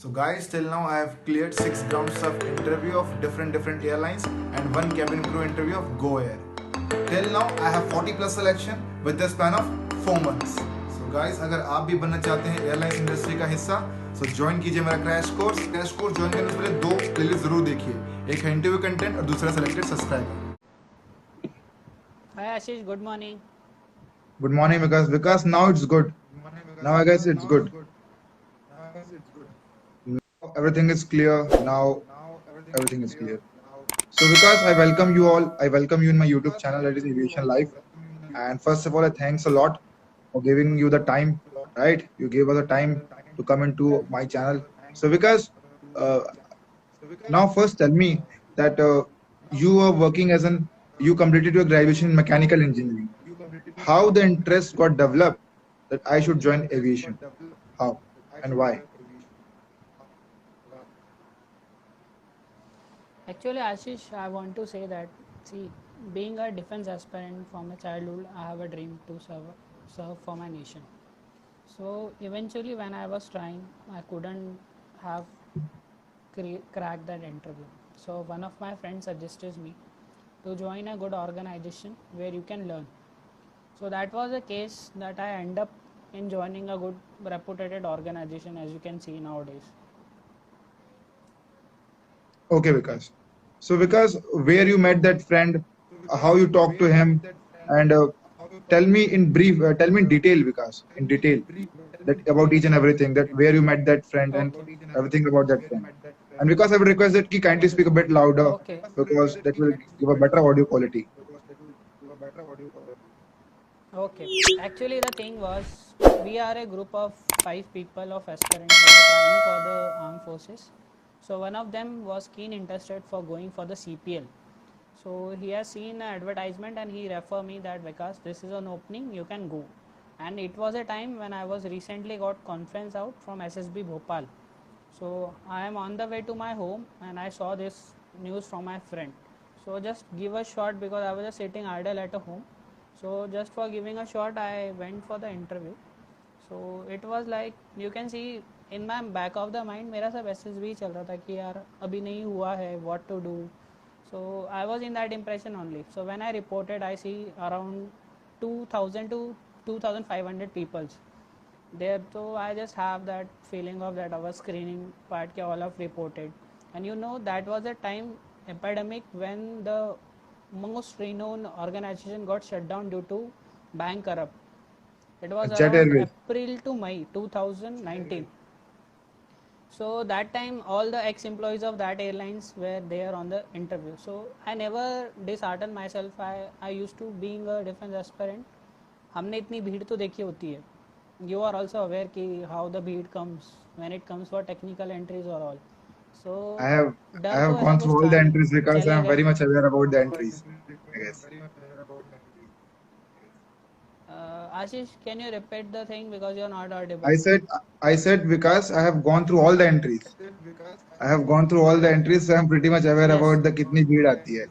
So guys, till now I have cleared 6 rounds of interview of different airlines and one cabin crew interview of Go Air. Till now I have 40 plus selection with the span of 4 months. So guys, अगर आप भी बनना चाहते हैं airlines industry का हिस्सा तो join कीजिए मेरा क्रैश कोर्स ज्वाइन करने से पहले 2 प्लेलिस्ट जरूर देखिए, एक है इंटरव्यू कंटेंट और दूसरा selected subscriber. Hi Ashish, good morning. Good morning, Vikas. Now it's good. Now I guess it's good. Now everything is clear. Now everything is clear. So Vikas, I welcome you all. I welcome you in my YouTube channel, that is Aviation Life. And first of all, I thanks a lot for giving you the time. Right? You gave us the time to come into my channel. So Vikas, uh, now first tell me that you are working as an you completed your graduation in mechanical engineering. How the interest got developed that I should join aviation? How and why? Actually, Ashish, I want to say that, see, being a defense aspirant from a childhood, I have a dream to serve for my nation. So eventually, when I was trying, I couldn't have cracked that interview. So one of my friends suggested me to join a good organization where you can learn. So that was the case that I end up in joining a good reputed organization, as you can see nowadays. Okay, Vikas. So Vikas, where you met that friend, how you talked to him, and tell me in brief, tell me in detail, Vikas, in detail, that about each and everything, that where you met that friend and Okay. everything about that friend. And because I would request that you kindly speak a bit louder Okay. because that will give a better audio quality. Okay. Actually, the thing was, we are a group of 5 people of aspirants who are trying for the armed forces. So one of them was keen interested for going for the CPL. So he has seen an advertisement and he referred me that because this is an opening, you can go. And it was a time when I was recently got conference out from SSB Bhopal. So I am on the way to my home and I saw this news from my friend. So just give a shot because I was just sitting idle at a home. So just for giving a shot, I went for the interview. So it was like you can see in my back of the mind मेरा सब SSB ही चल रहा था कि यार अभी नहीं हुआ है, what to do. So I was in that impression only. So when I reported, I see around 2,000 to 2,500 people there. So I just have that feeling of that our screening part ke all have reported. And you know that was a time epidemic when the most renowned organization got shut down due to bank corrupt. It was Jet around Airways. April to May 2019. So that time all the ex-employees of that airlines were there on the interview. So I never disheartened myself. I used to being a defense aspirant. हमने इतनी भीड़ तो देखी होती है. You are also aware कि how the भीड़ comes when it comes for technical entries or all. So I have I डर तो have ऐसा gone कुछ through all था the नहीं. entries because I चले am गए. very much aware about the entries. I guess. Ashish, can you repeat the thing because you are not audible? I said I said because I have gone through all the entries. I have gone through all the entries, so I'm pretty much aware Yes. about the कितनी भीड़ आती है.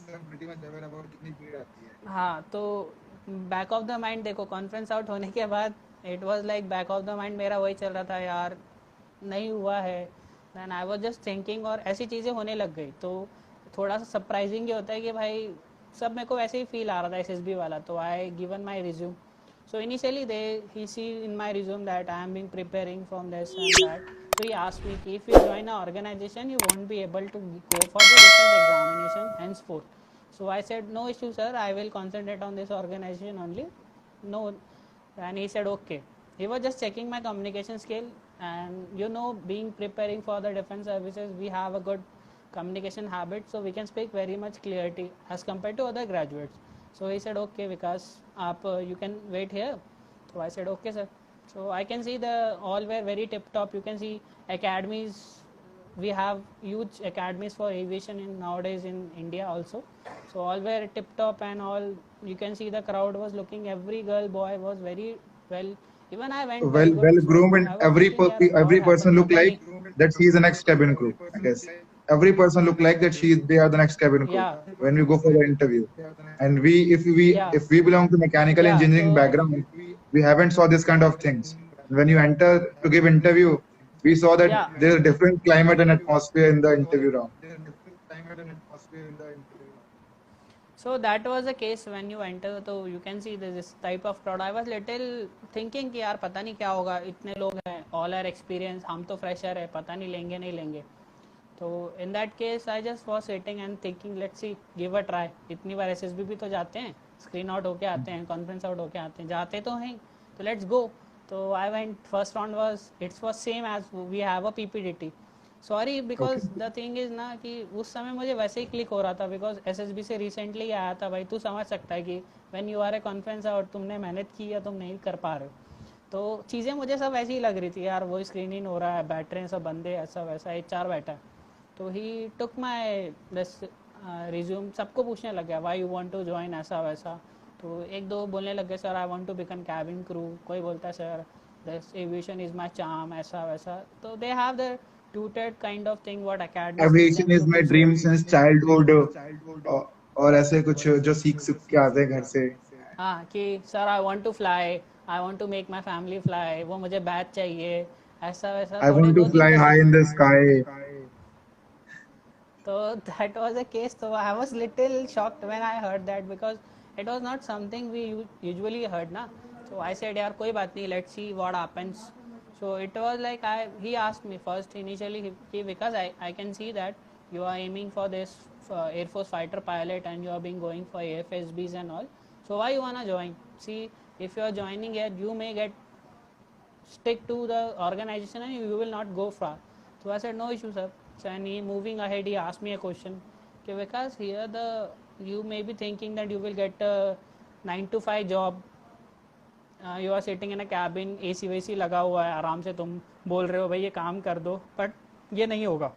हाँ तो back of the mind देखो conference out होने के बाद it was like back of the mind मेरा वही चल रहा था यार नहीं हुआ है. Then I was just thinking और ऐसी चीज़ें होने लग गई तो थोड़ा सा सरप्राइजिंग ये होता है कि भाई सब मेरे को वैसे ही फील आ रहा था एसएसबी वाला. तो I given my resume. So initially he see in my resume that I am being preparing from this and that. So he asked me if you join an organization you won't be able to go for the defense examination henceforth. So I said no issue sir, I will concentrate on this organization only. No. And he said okay. He was just checking my communication skill and you know being preparing for the defense services we have a good communication habit so we can speak very much clarity as compared to other graduates. So he said okay because you can wait here. So I said okay sir. So I can see the all were very tip top. You can see academies. We have huge academies for aviation in nowadays in India also. So all were tip top and all. You can see the crowd was looking. Every girl boy was very well. Even I went very good. Well So groomed, and I was thinking यार every what person happened look पता like नहीं. that she is the next cabin crew. I guess every person look like that they are the next cabin crew Yeah. when we go for the interview. And Yeah. if we belong to mechanical Yeah. engineering So background, we haven't saw this kind of things. When you enter to give interview, we saw that Yeah. there's a different climate and atmosphere in the interview round. So that was the case when you enter, तो you can see this type of crowd. I was little thinking कि यार पता नहीं क्या होगा, इतने लोग हैं, all are experienced, हम तो fresher है, पता नहीं लेंगे नहीं लेंगे. तो in that case I just was sitting and thinking let's see, give a try. इतनी बार SSB भी तो जाते हैं, screen out होके आते हैं, conference out होके आते हैं, जाते तो हैं, तो let's go. तो I went, first round was, it was same as we have a PPDT. Sorry because the thing is ना कि उस समय मुझे वैसे ही क्लिक हो रहा था बिकॉज एसएसबी से रिसेंटली आया था भाई, तू समझ सकता है कि when you are a conference और तुमने मेहनत की या तुम नहीं कर पा रहे हो, तो चीज़ें मुझे सब ऐसी ही लग रही थी यार, वही स्क्रीनिंग हो रहा है, बैठ रहे हैं सब बंदे, ऐसा वैसा HR बैठा है. तो ही टुक माई दिस रिज्यूम, सबको पूछने लग गया why you want to join, ऐसा वैसा. तो एक दो बोलने लग गए sir I want to become cabin crew, कोई बोलता है sir this aviation is my charm, ऐसा वैसा. तो they have the tutored kind of thing what academy Aviation is my dream since childhood. और ऐसे कुछ जो सीख के आते हैं घर से. हाँ कि sir I want to fly, I want to make my family fly, वो मुझे बैच चाहिए, ऐसा वैसा. I want to fly high in the sky. तो that was the case. So I was little shocked when I heard that because it was not something we usually heard ना. So I said यार कोई बात नहीं, let's see what happens. So it was like he asked me first initially because I can see that you are aiming for this Air Force fighter pilot and you are being going for AFSBs and all. So why you wanna join? See, if you are joining here, you may get stick to the organization and you will not go far. So I said no issue sir. So and he moving ahead, he asked me a question. Okay, because here you may be thinking that you will get a 9 to 5 job. You are sitting in a cabin, AC वेसी लगा हुआ है, आराम से तुम बोल रहे हो भाई ये काम कर दो, बट ये नहीं होगा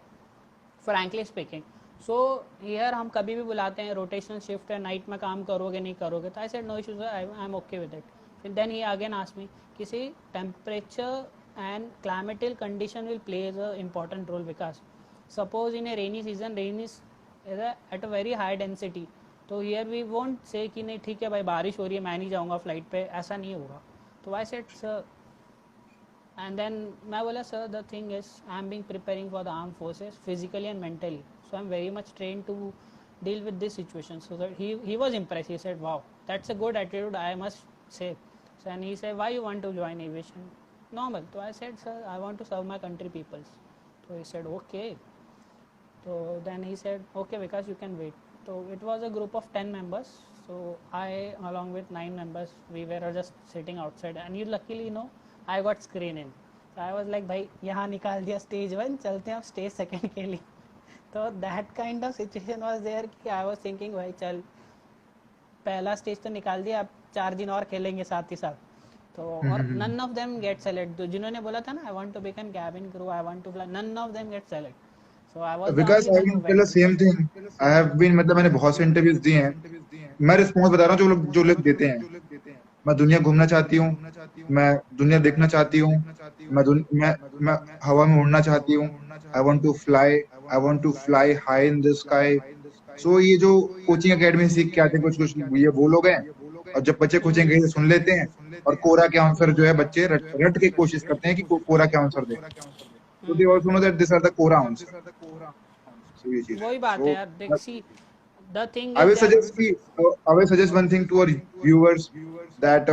फ्रैंकली स्पीकिंग. सो हियर हम कभी भी बुलाते हैं रोटेशनल शिफ्ट है, नाइट में काम करोगे नहीं करोगे, तो I said no issues, I am okay with it. Then he again asked me किसी temperature and climatical condition will play a important role because suppose in a rainy season, rain is at a very high density. तो here we won't say कि नहीं ठीक है भाई बारिश हो रही है मैं नहीं जाऊँगा फ्लाइट पे, ऐसा नहीं होगा. तो I said sir, and then मैं बोला sir the thing is I am being preparing for the arm forces physically and mentally, so I am very much train to deal with this situation. So that he was impressed. He said wow, that's a good attitude, I must say. So and he said why you want to join aviation? Normal. So I said sir I want to serve my country peoples. So he said okay. So then he said okay because you can wait. So it was a group of 10 members. So I along with 9 members we were just sitting outside and you luckily know I got screen in. So I was like भाई यहाँ निकाल दिया stage 1, चलते हैं अब stage 2 के लिए. तो that kind of situation was there कि आई वाज थिंकिंग भाई चल पहला स्टेज तो निकाल दिया, अब 4 दिन और खेलेंगे साथ ही साथ. तो और none of them get select. तो जिन्होंने बोला था ना I want to become cabin crew, I want to fly, none of them get select. So I was Because I can tell the same thing. I have been मतलब मैंने बहुत से interviews दिए हैं. मैं रिस्पॉन्स बता रहा हूँ जो लोग देते हैं. मैं दुनिया घूमना चाहती हूँ, मैं दुनिया देखना चाहती हूँ, मैं हवा में उड़ना चाहती हूँ. I want to fly high in the sky. So ये जो कोचिंग एकेडमी सीख के आते हैं कुछ ये वो लोग हैं, और जब बच्चे कोचिंग कहीं से सुन लेते हैं और कोरा के आंसर जो है बच्चे रट के कोशिश करते हैं कि कोरा के answer they. So they also know that these are the Quora answers. So ये चीज़ है. वही बात है यार. देख see the thing I will suggest one thing to our viewers that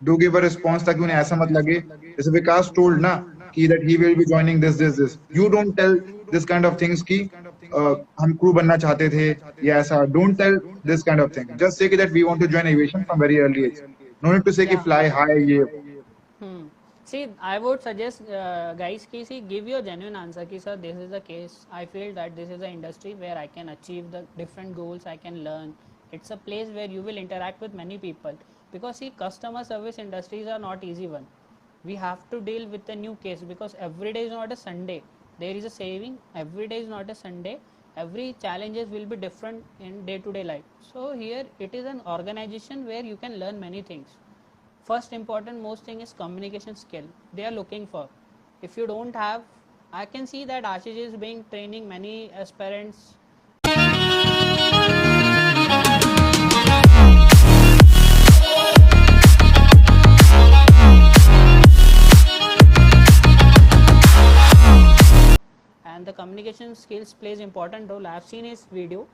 do give a response ताकि उन्हें ऐसा मत लगे जैसे विकास told ना कि that he will be joining this. You don't tell this kind of things कि हम क्रू बनना चाहते थे या ऐसा. Don't tell this kind of thing. Just say कि that we want to join aviation from very early age. No need to say कि fly high ये. See, I would suggest guys कि see give your genuine answer कि sir this is the case. I feel that this is the industry where I can achieve the different goals, I can learn. It's a place where you will interact with many people. Because see customer service industries are not easy one. We have to deal with a new case because every day is not a Sunday. There is a saving. Every day is not a Sunday. Every challenges will be different in day-to-day life. So here it is an organization where you can learn many things. First important most thing is communication skill they are looking for. If you don't have, I can see that Ashish is being training many aspirants and the communication skills plays important role. I've seen his video.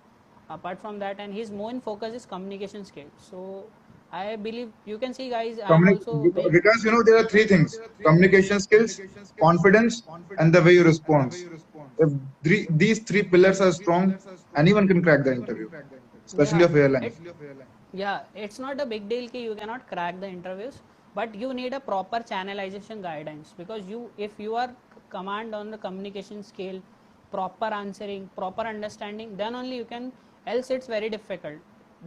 Apart from that, and his main focus is communication skills. So I believe you can see, guys, I'm also being Because there are three things: communication skills, confidence, and the way you respond. If these three pillars are strong, anyone can crack the interview, especially yeah of airline. it's not a big deal ki you cannot crack the interviews, but you need a proper channelization guidance, because if you are command on the communication skill, proper answering, proper understanding, then only you can, else it's very difficult.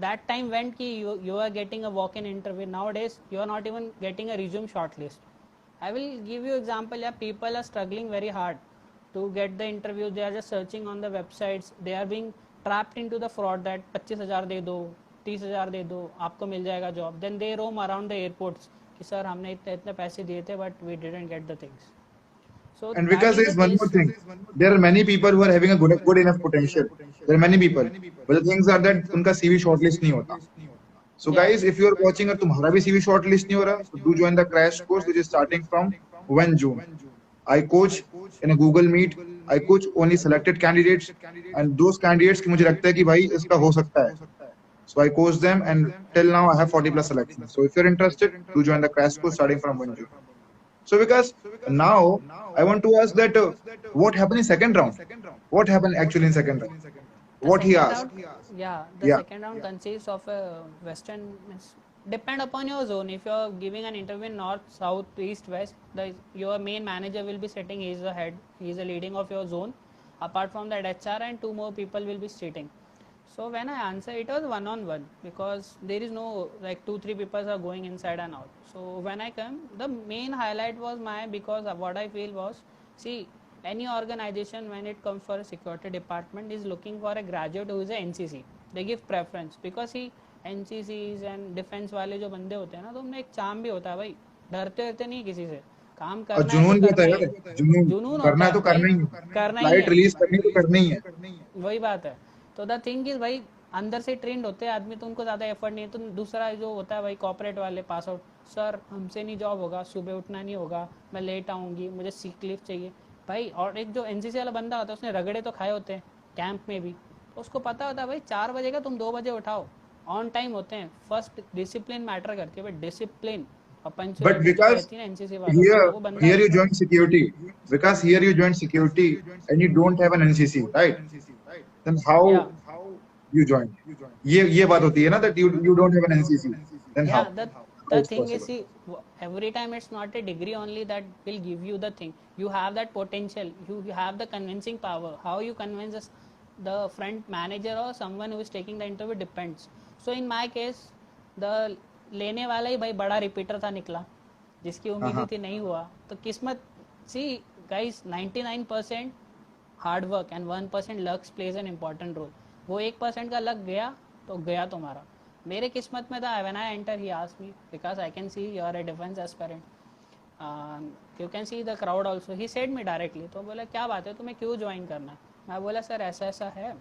That time when ki you are getting a walk-in interview, nowadays you are not even getting a resume shortlist. I will give you example. Yeah, people are struggling very hard to get the interview. They are just searching on the websites. They are being trapped into the fraud that 25,000 दे दो, 30,000 दे दो, आपको मिल जाएगा job. Then they roam around the airports कि sir हमने इतने इतने पैसे दिए थे but we didn't get the things. So And that because is there the is one more case. thing, there are many people who are having a good enough potential. There are many people, but the things are that उनका CV shortlist नहीं होता. So Yeah. guys, if you are watching और तुम्हारा भी CV shortlist नहीं हो रहा, so do join the crash course which is starting from 1 June. I coach in a Google Meet. I coach only selected candidates, and those candidates की मुझे लगता है कि भाई इसका हो सकता है. So I coach them, and till now I have 40 plus selections. So if you're interested, do join the crash course starting from 1 June. So because now I want to ask that what happened in second round? What happened actually in second round? The What he second asked? round, yeah, the Yeah. second round consists of a western. Depend upon your zone. If you're giving an interview in north, south, east, west, your main manager will be sitting. He's the head. He's the leading of your zone. Apart from that, HR and two more people will be sitting. So when I answer, it was one-on-one, because there is no like 2-3 people are going inside and out. So when I come, the main highlight was because what I feel was, see, any organization when it comes for a security department is looking for a graduate who is a NCC. They give preference because he NCCs and defense वाले जो बंदे होते हैं ना, तो उनमें एक चाम भी होता है भाई, डरते नहीं किसी से, काम और करना है तो जुनून भी होता करना है ही यार, है. जुनून जुनून करना होता है है तो भाई, करना ही है. करना ही फ्लाइट है. रिलीज करनी है तो करनी ही है. वही बात है. तो द थिंग इज भाई, अंदर से ट्रेंड होते हैं आदमी, तो उनको ज़्यादा एफर्ट नहीं है. तो दूसरा जो होता है भाई, कॉर्पोरेट वाले पास आउट, सर हमसे नहीं जॉब होगा, सुबह उठना नहीं होगा, मैं लेट आऊँगी, मुझे सिक लीव चाहिए भाई. और एक जो एनसीसी वाला बंदा होता है, उसने रगड़े तो खाए होते हैं कैंप में भी, तो उसको पता होता है भाई 4 बजे का तुम 2 बजे उठाओ, ऑन टाइम होते हैं. फर्स्ट डिसिप्लिन मैटर करती है भाई, डिसिप्लिन और But पंचुअलिटी जो because रहती है ना एनसीसी वालों की, वो बंदा here you join security, because here you join security and you don't have an NCC, right? Then how या you join? ये बात होती है ना, that you don't have an NCC. Then how? yeah the How the it's thing is, possible? see, every time it's not a degree only that will give you the thing. You have that potential, you have the convincing power. How you convince the front manager or someone who is taking the interview depends. So in my case, the लेने वाला ही भाई बड़ा repeater था, निकला जिसकी उम्मीद ही थी, नहीं हुआ. तो किस्मत, see guys, 99% hard work and 1% lucks plays an important role. वो 1% का लक गया तो गया तुम्हारा. मेरे किस्मत में था. When I enter he asked me, because I can see you are a defence aspirant, you can see the crowd also. He said me directly. तो बोला क्या बात है, तुम्हें क्यों ज्वाइन करना है. मैं बोला सर ऐसा ऐसा है.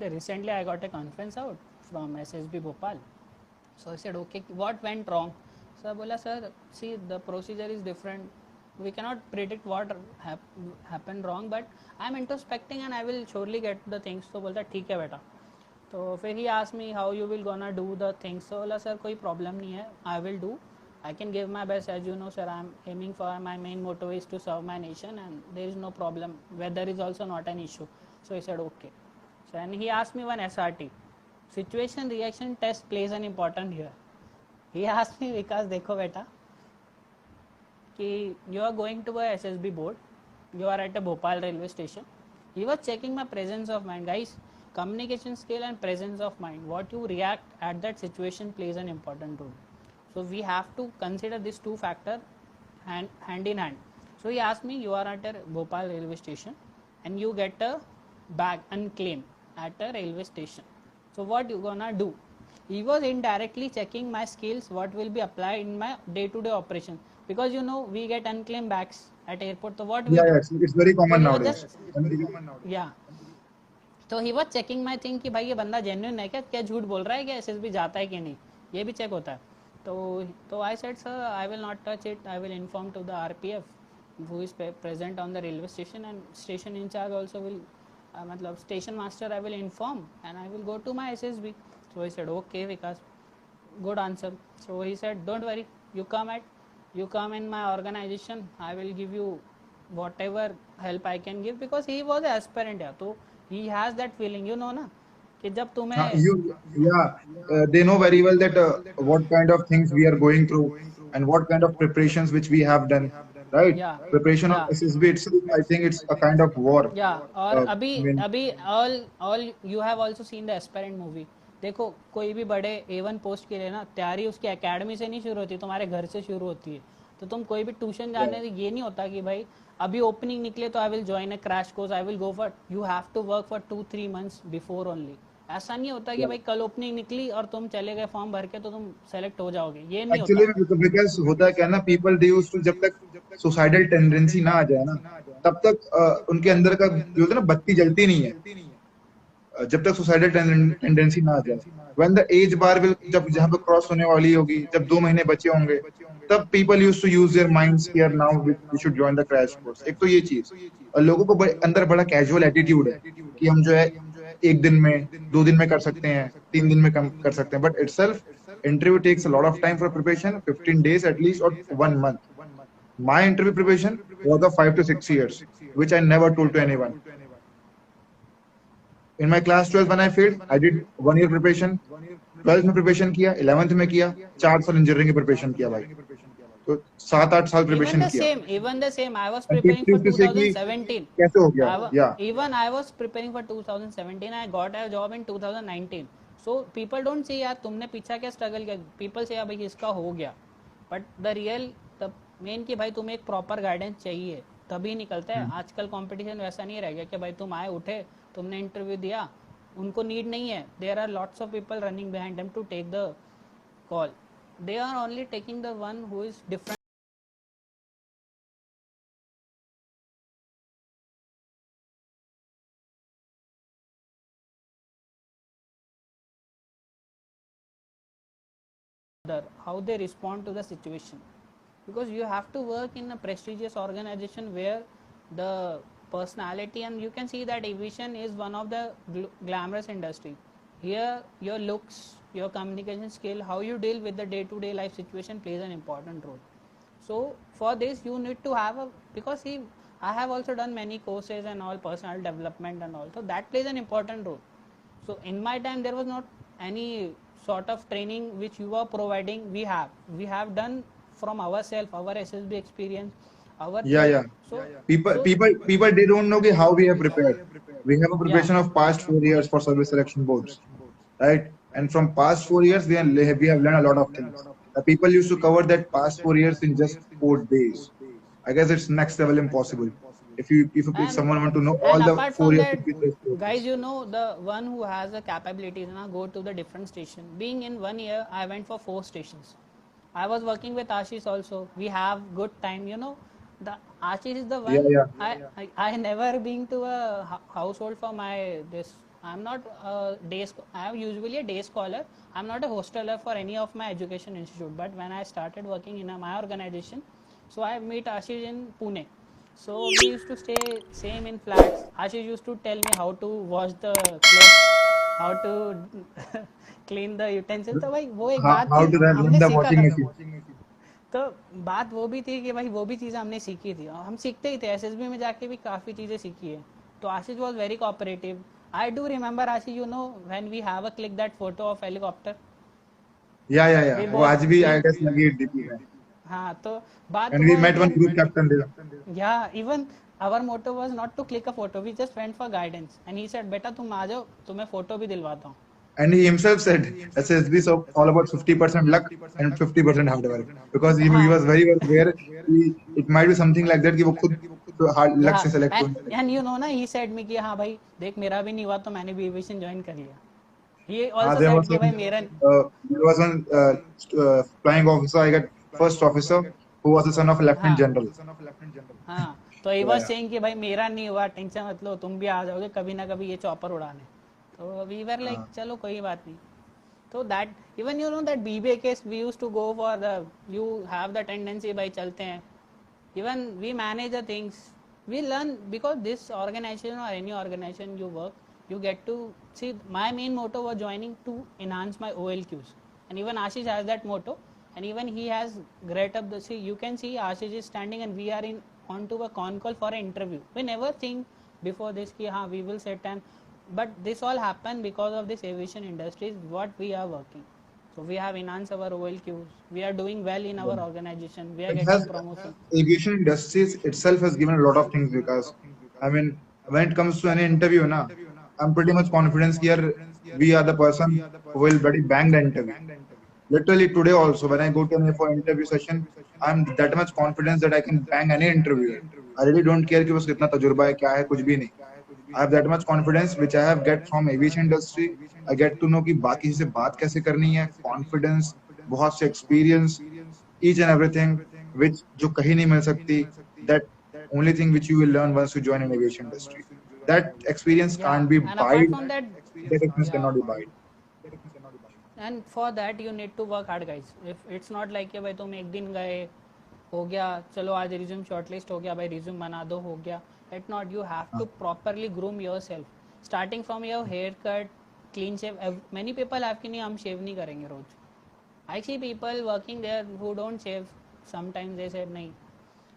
Recently I got a conference out from SSB Bhopal. So I said, okay, what went wrong? So बोला sir, see the procedure is different. We cannot predict what happened wrong, but I am introspecting and I will surely get the things. तो बोलता ठीक है बेटा. तो फिर he asked me how you will gonna do the things. So बोला sir कोई problem नहीं है, I will do. I can give my best. As you know sir, I am aiming for, my main motto is to serve my nation, and there is no problem. Weather is also not an issue. So he said okay. So and he asked me one SRT. Situation reaction test plays an important here. He asked me, because देखो बेटा कि you are going to a SSB board, you are at a Bhopal railway station. He was checking my presence of mind. Guys, communication skill and presence of mind, what you react at that situation plays an important role. So we have to consider these two factors hand in hand. So he asked me, you are at a Bhopal railway station and you get a bag unclaimed at a railway station. So what you gonna do? He was indirectly checking my skills, what will be applied in my day-to-day operation, because you know we get unclaimed bags at airport. So what we Yeah, do? it's very So common he was nowadays. just yeah. तो he was checking my thing कि भाई ये बंदा genuine है क्या, क्या झूठ बोल रहा है, क्या SSB जाता है कि नहीं, ये भी चेक होता है. तो I said sir I will not touch it, I will inform to the RPF. who is present on the railway station, and station in charge also will matlab station master I will inform and I will go to my SSB. So he said okay Vikas, good answer. So he said don't worry, you come in my organization, I will give you whatever help I can give, because he was an aspirant. Yeah, तो he has that feeling, you know ना, कि जब तुम्हें They know very well that what kind of things we are going through and what kind of preparations which we have done, right? या Preparation of या SSB itself, I think it's a kind of war. या और अभी I mean, अभी all you have also seen the aspirant movie. देखो कोई भी बड़े A1 पोस्ट के लिए ना तैयारी उसकी एकेडमी से नहीं शुरू होती, तुम्हारे घर से शुरू होती है. तो तुम कोई भी ट्यूशन जाने से ये नहीं होता कि भाई अभी ओपनिंग निकले तो I will join a crash course, I will go for, you have to work for 2-3 months before only. ऐसा नहीं होता कि भाई कल ओपनिंग निकली और तुम चले गए फॉर्म भर के तो तुम सेलेक्ट हो जाओगे, ये नहीं एक्चुअली होता. बिकॉज होता है क्या ना, पीपल दे यूज्ड टू, जब तक सुसाइडल टेंडेंसी ना आ जाए ना, तब तक उनके अंदर का जो होता है ना, बत्ती जलती नहीं है. जब तक सुसाइडल टेंडेंसी ना आ जाए, when the age bar will, जब जहां पे क्रॉस होने वाली होगी, जब 2 महीने बचे होंगे, तब people use to use their minds here now we should join the crash course. एक तो ये चीज, और लोगों को अंदर बड़ा कैजुअल एटीट्यूड है कि हम जो है 1 दिन में, 2 दिन में कर सकते हैं, 3 दिन में कम कर सकते हैं, but itself interview takes a lot of time for preparation, 15 days at least or 1 month. My interview preparation was of 5 to 6 years, which I never told to anyone. In my class 12 when I failed, I did 1 year preparation. 12th में preparation किया, 11th में किया, 4 साल engineering की preparation किया भाई. तो 7-8 साल प्रिपरेशन किया. Even the same, I was And preparing for people used to say कि 2017. कैसे हो गया. Even I was preparing for 2017. I got a job in 2019. So people don't say यार तुमने पीछा क्या स्ट्रगल किया. People say भाई इसका हो गया. But the real, the main कि भाई तुम्हें एक प्रॉपर गाइडेंस चाहिए तभी निकलता है. आजकल कंपटीशन वैसा नहीं रह गया कि भाई तुम आए उठे तुमने इंटरव्यू दिया, उनको नीड नहीं है. There are lots of people running behind them to take the call. They are only taking the one who is different. How they respond to the situation, because you have to work in a prestigious organization where the personality, and you can see that aviation is one of the glamorous industry. Here your looks, your communication skill, how you deal with the day-to-day life situation plays an important role. So for this you need to have a, because I have also done many courses and all, personal development and all, so that plays an important role. So in my time there was not any sort of training which you are providing. We have done from ourselves, our SSB experience, our so People they don't know how we have prepared. We have a preparation of past 4 years for service selection boards, right? And from past 4 years we have learned a lot of things. People used to cover that past 4 years in just 4 days. I guess it's next level impossible. If someone want to know all the apart 4 from years that, guys, you know, the one who has the capabilities now go to the different station. Being in 1 year, I went for 4 stations. I was working with Ashish also. We have good time, you know. The Ashish is the one. I never been to a household for my this. I'm not a day. I am usually a day scholar. I'm not a hosteler for any of my education institute. But when I started working in my organization, so I meet Ashish in Pune. So we used to stay same in flats. Ashish used to tell me how to wash the clothes, how to clean the utensils. तो भाई वो एक बात how थी, to run हमने the सीखा washing था. machine. तो बात वो भी थी कि भाई वो भी चीज़ें हमने सीखी थी और हम सीखते ही थे. एसएसबी में जाके भी काफ़ी चीज़ें सीखी है. तो Ashish was very cooperative. I do remember Ashish, you know, when we have a click that photo of helicopter. Yeah. We वो आज both भी we I guess लगी है DP में. हाँ तो बात And वो we है met कि one group captain there. yeah, even our motto was not to click a photo. We just went for guidance. And he said, बेटा तुम आ जाओ, तुम्हें फोटो भी दिलवाता हूँ. And he himself said, SSB is all about 50% luck and 50% hard work. Because he हाँ was very well aware it might be something like that कि वो खुद hard luck से select होने. and you know ना, he said me कि हाँ भाई देख मेरा भी नहीं हुआ तो मैंने भी एविएशन ज्वाइन कर लिया. He also There said was कि भाई मेरा one flying officer, I got first officer who was the son of a lieutenant general. हाँ तो he was saying कि भाई मेरा नहीं हुआ, टेंशन मत लो, तुम भी आ जाओगे कभी ना कभी ये चॉपर उड़ाने. तो we were like चलो कोई बात नहीं. So that even you know that BBA case we used to go for the, you have the tendency भाई चलते हैं. even we manage the things, we learn, because this organization or any organization you work, you get to see. My main motto was joining to enhance my OLQs, and even Ashish has that motto, and even he has great up the, see, you can see Ashish is standing and we are in onto a con call for an interview. We never think before this ki ha we will sit, and but this all happened because of this aviation industry what we are working. So we have enhanced our OLQs, we are doing well in our organization, we are It getting has promotion. aviation industries itself has given a lot of things because I mean when it comes to any interview, na, I'm pretty much confident here we are the person who will bloody bang the interview. Literally today also when I go to for interview session, I'm that much confidence that I can bang any interviewer. I really don't care कि बस कितना तजुर्बा है क्या है कुछ भी नहीं. I have that much confidence which I have get from aviation industry. I get to know कि बाकी से बात कैसे करनी है, confidence, बहुत से experience, each and everything which जो कहीं नहीं मिल सकती. That only thing which you will learn once you join an aviation industry. That experience Yeah, can't be and apart buyed. from that, That experience yeah, cannot be buyed. and for that you need to work hard guys. If it's not like कि भाई तुम एक दिन गए हो गया, चलो आज रिज्यूम शॉर्टलिस्ट हो गया, भाई रिज्यूम बना दो हो गया. It not, you have to properly groom yourself, starting from your haircut, clean shave. Many people have कि नहीं हम शेव नहीं करेंगे रोज. I see people working there who don't shave, sometimes they said नहीं.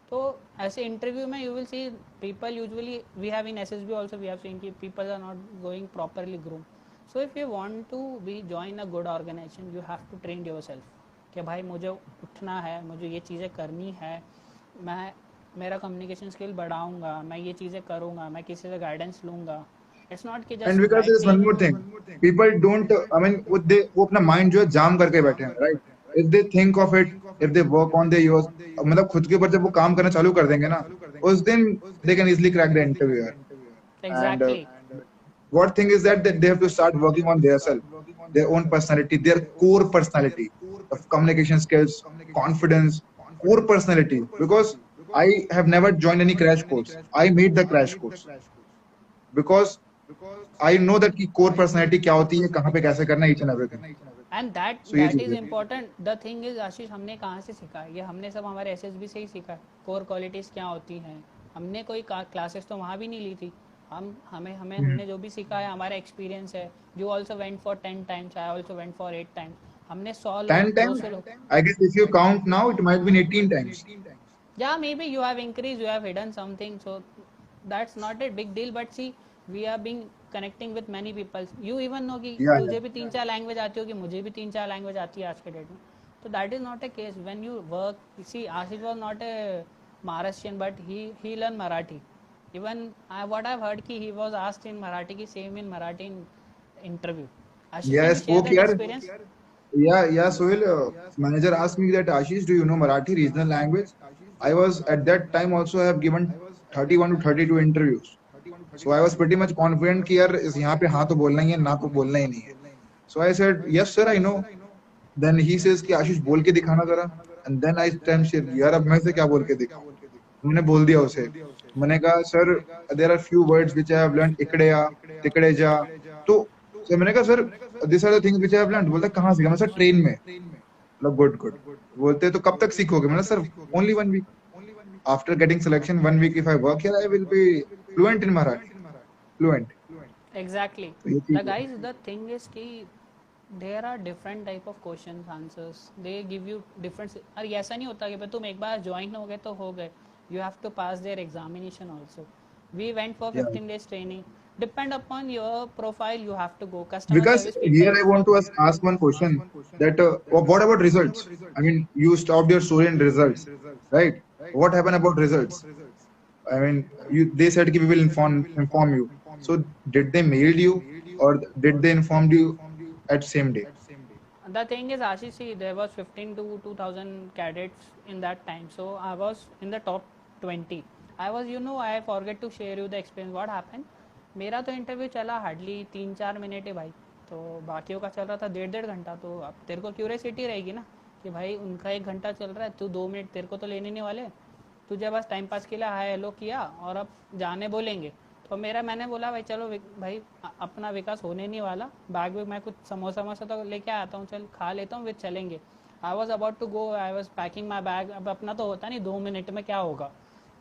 तो ऐसे interview में you will see people usually, we have in SSB also we have seen कि people are not going properly groom. So if you want to be join a good organisation you have to train yourself कि भाई मुझे उठना है, मुझे ये चीज़ें करनी है, मैं मेरा कम्युनिकेशन स्किल बढ़ाऊंगा, मैं ये चीज़ें करूंगा, मैं किसी से गाइडेंस लूंगा. इट्स नॉट कि And just because there is directly. one more thing, people don't. I mean, वो अपना mind जो है जाम करके बैठे हैं, right? If they think of it, if they work on their yours, मतलब खुद के ऊपर जब वो काम करना चालू कर देंगे ना, उस दिन they can easily crack the interview. And exactly. what thing is that they have to start working on themselves, their own personality, their core personality, of communication skills, confidence, core personality. Because I have never joined any crash course. I made the crash course because I know that की core personality क्या होती है, कहाँ पे कैसे करना है, each and everything. And that So ये दैट चीज इज है. इम्पोर्टेंट. द थिंग इज आशीष, हमने कहाँ से सीखा है ये? हमने सब हमारे एसएसबी से ही सीखा है. कोर क्वालिटीज़ क्या होती हैं, हमने कोई क्लासेस तो वहाँ भी नहीं ली थी. हमने जो भी सीखा है हमारा एक्सपीरियंस है. You also went for 10 times, I also went for 8 times. हमने 100 लोग, 10 times. 200 लोग. I guess if you count now, it might be 18 times. Yeah, maybe you have increased, you have hidden something, so that's not a big deal. But see, we are being connecting with many people. You even know कि Yeah, तुझे yeah. भी 3-4 language आती होगी, मुझे भी 3-4 language आती है आज के डेट में. तो that is not a case when you work. See, Ashish was not a Maharashtrian, but he learned Marathi. Even what I've heard कि he was asked in Marathi कि same in Marathi in interview. Ashish, Yeah, can I you share spoke that here. experience? Yeah, Sohail, manager asked me that Ashish, do you know Marathi regional language? I was at that time also have given 31 to 32 interviews. So I was pretty much confident कि यार इस यहाँ पे हाँ तो बोलना ही है, ना तो बोलना ही नहीं है. So I said, yes sir, I know. Then he says कि आशीष बोल के दिखाना जरा. And then I time said, यार अब मैं से क्या बोल के दिखाऊं? मैंने बोल दिया उसे. मैंने कहा sir, there are few words which I have learned, इकड़े आ, तिकड़े जा. तो सर मैंने कहा sir, these are the things which I have learned. बोलता कहाँ सीखा? मैं सर ट्रेन में. मतलब गुड. बोलते तो कब तक सीखोगे? मैंने sir only 1 week. After getting selection 1 week, if I work here, I will be fluent in Marathi. Fluent. Exactly. तो ये The चीज है. guys, the thing is कि there are different type of questions answers. They give you different. और ये ऐसा नहीं होता कि भाई तुम एक बार ज्वाइन हो गए तो हो गए. You have to pass their examination also. We went for Yeah. 15 days training. Depend upon your profile, you have to go. Customer Because service here people. I want to ask one question that what about results? I mean, you stopped your story in results, right? What happened about results? I mean, they said कि we will inform you. So did they mail you or did they inform you at same day? The thing is, Ashish, see, there was 15 to 2000 cadets in that time. So I was in the top 20. I was, I forget to share you the experience. What happened? मेरा तो interview चला hardly 3-4 minute है भाई. तो बाकियों का चल रहा था 1.5 घंटा. तो अब तेरे को क्यूरियोसिटी रहेगी ना कि भाई उनका 1 घंटा चल रहा है, तू 2 मिनट तेरे को तो लेने नहीं वाले. तुझे बस टाइम पास के लिए हाय हेलो किया और अब जाने बोलेंगे. तो मैंने बोला भाई चलो भाई अपना विकास होने नहीं वाला. बैग में मैं कुछ समोसा तो लेके आता हूँ, चल खा लेता हूँ, फिर चलेंगे. I was about to go, I was packing my bag. अब अपना तो होता नहीं 2 मिनट में क्या होगा,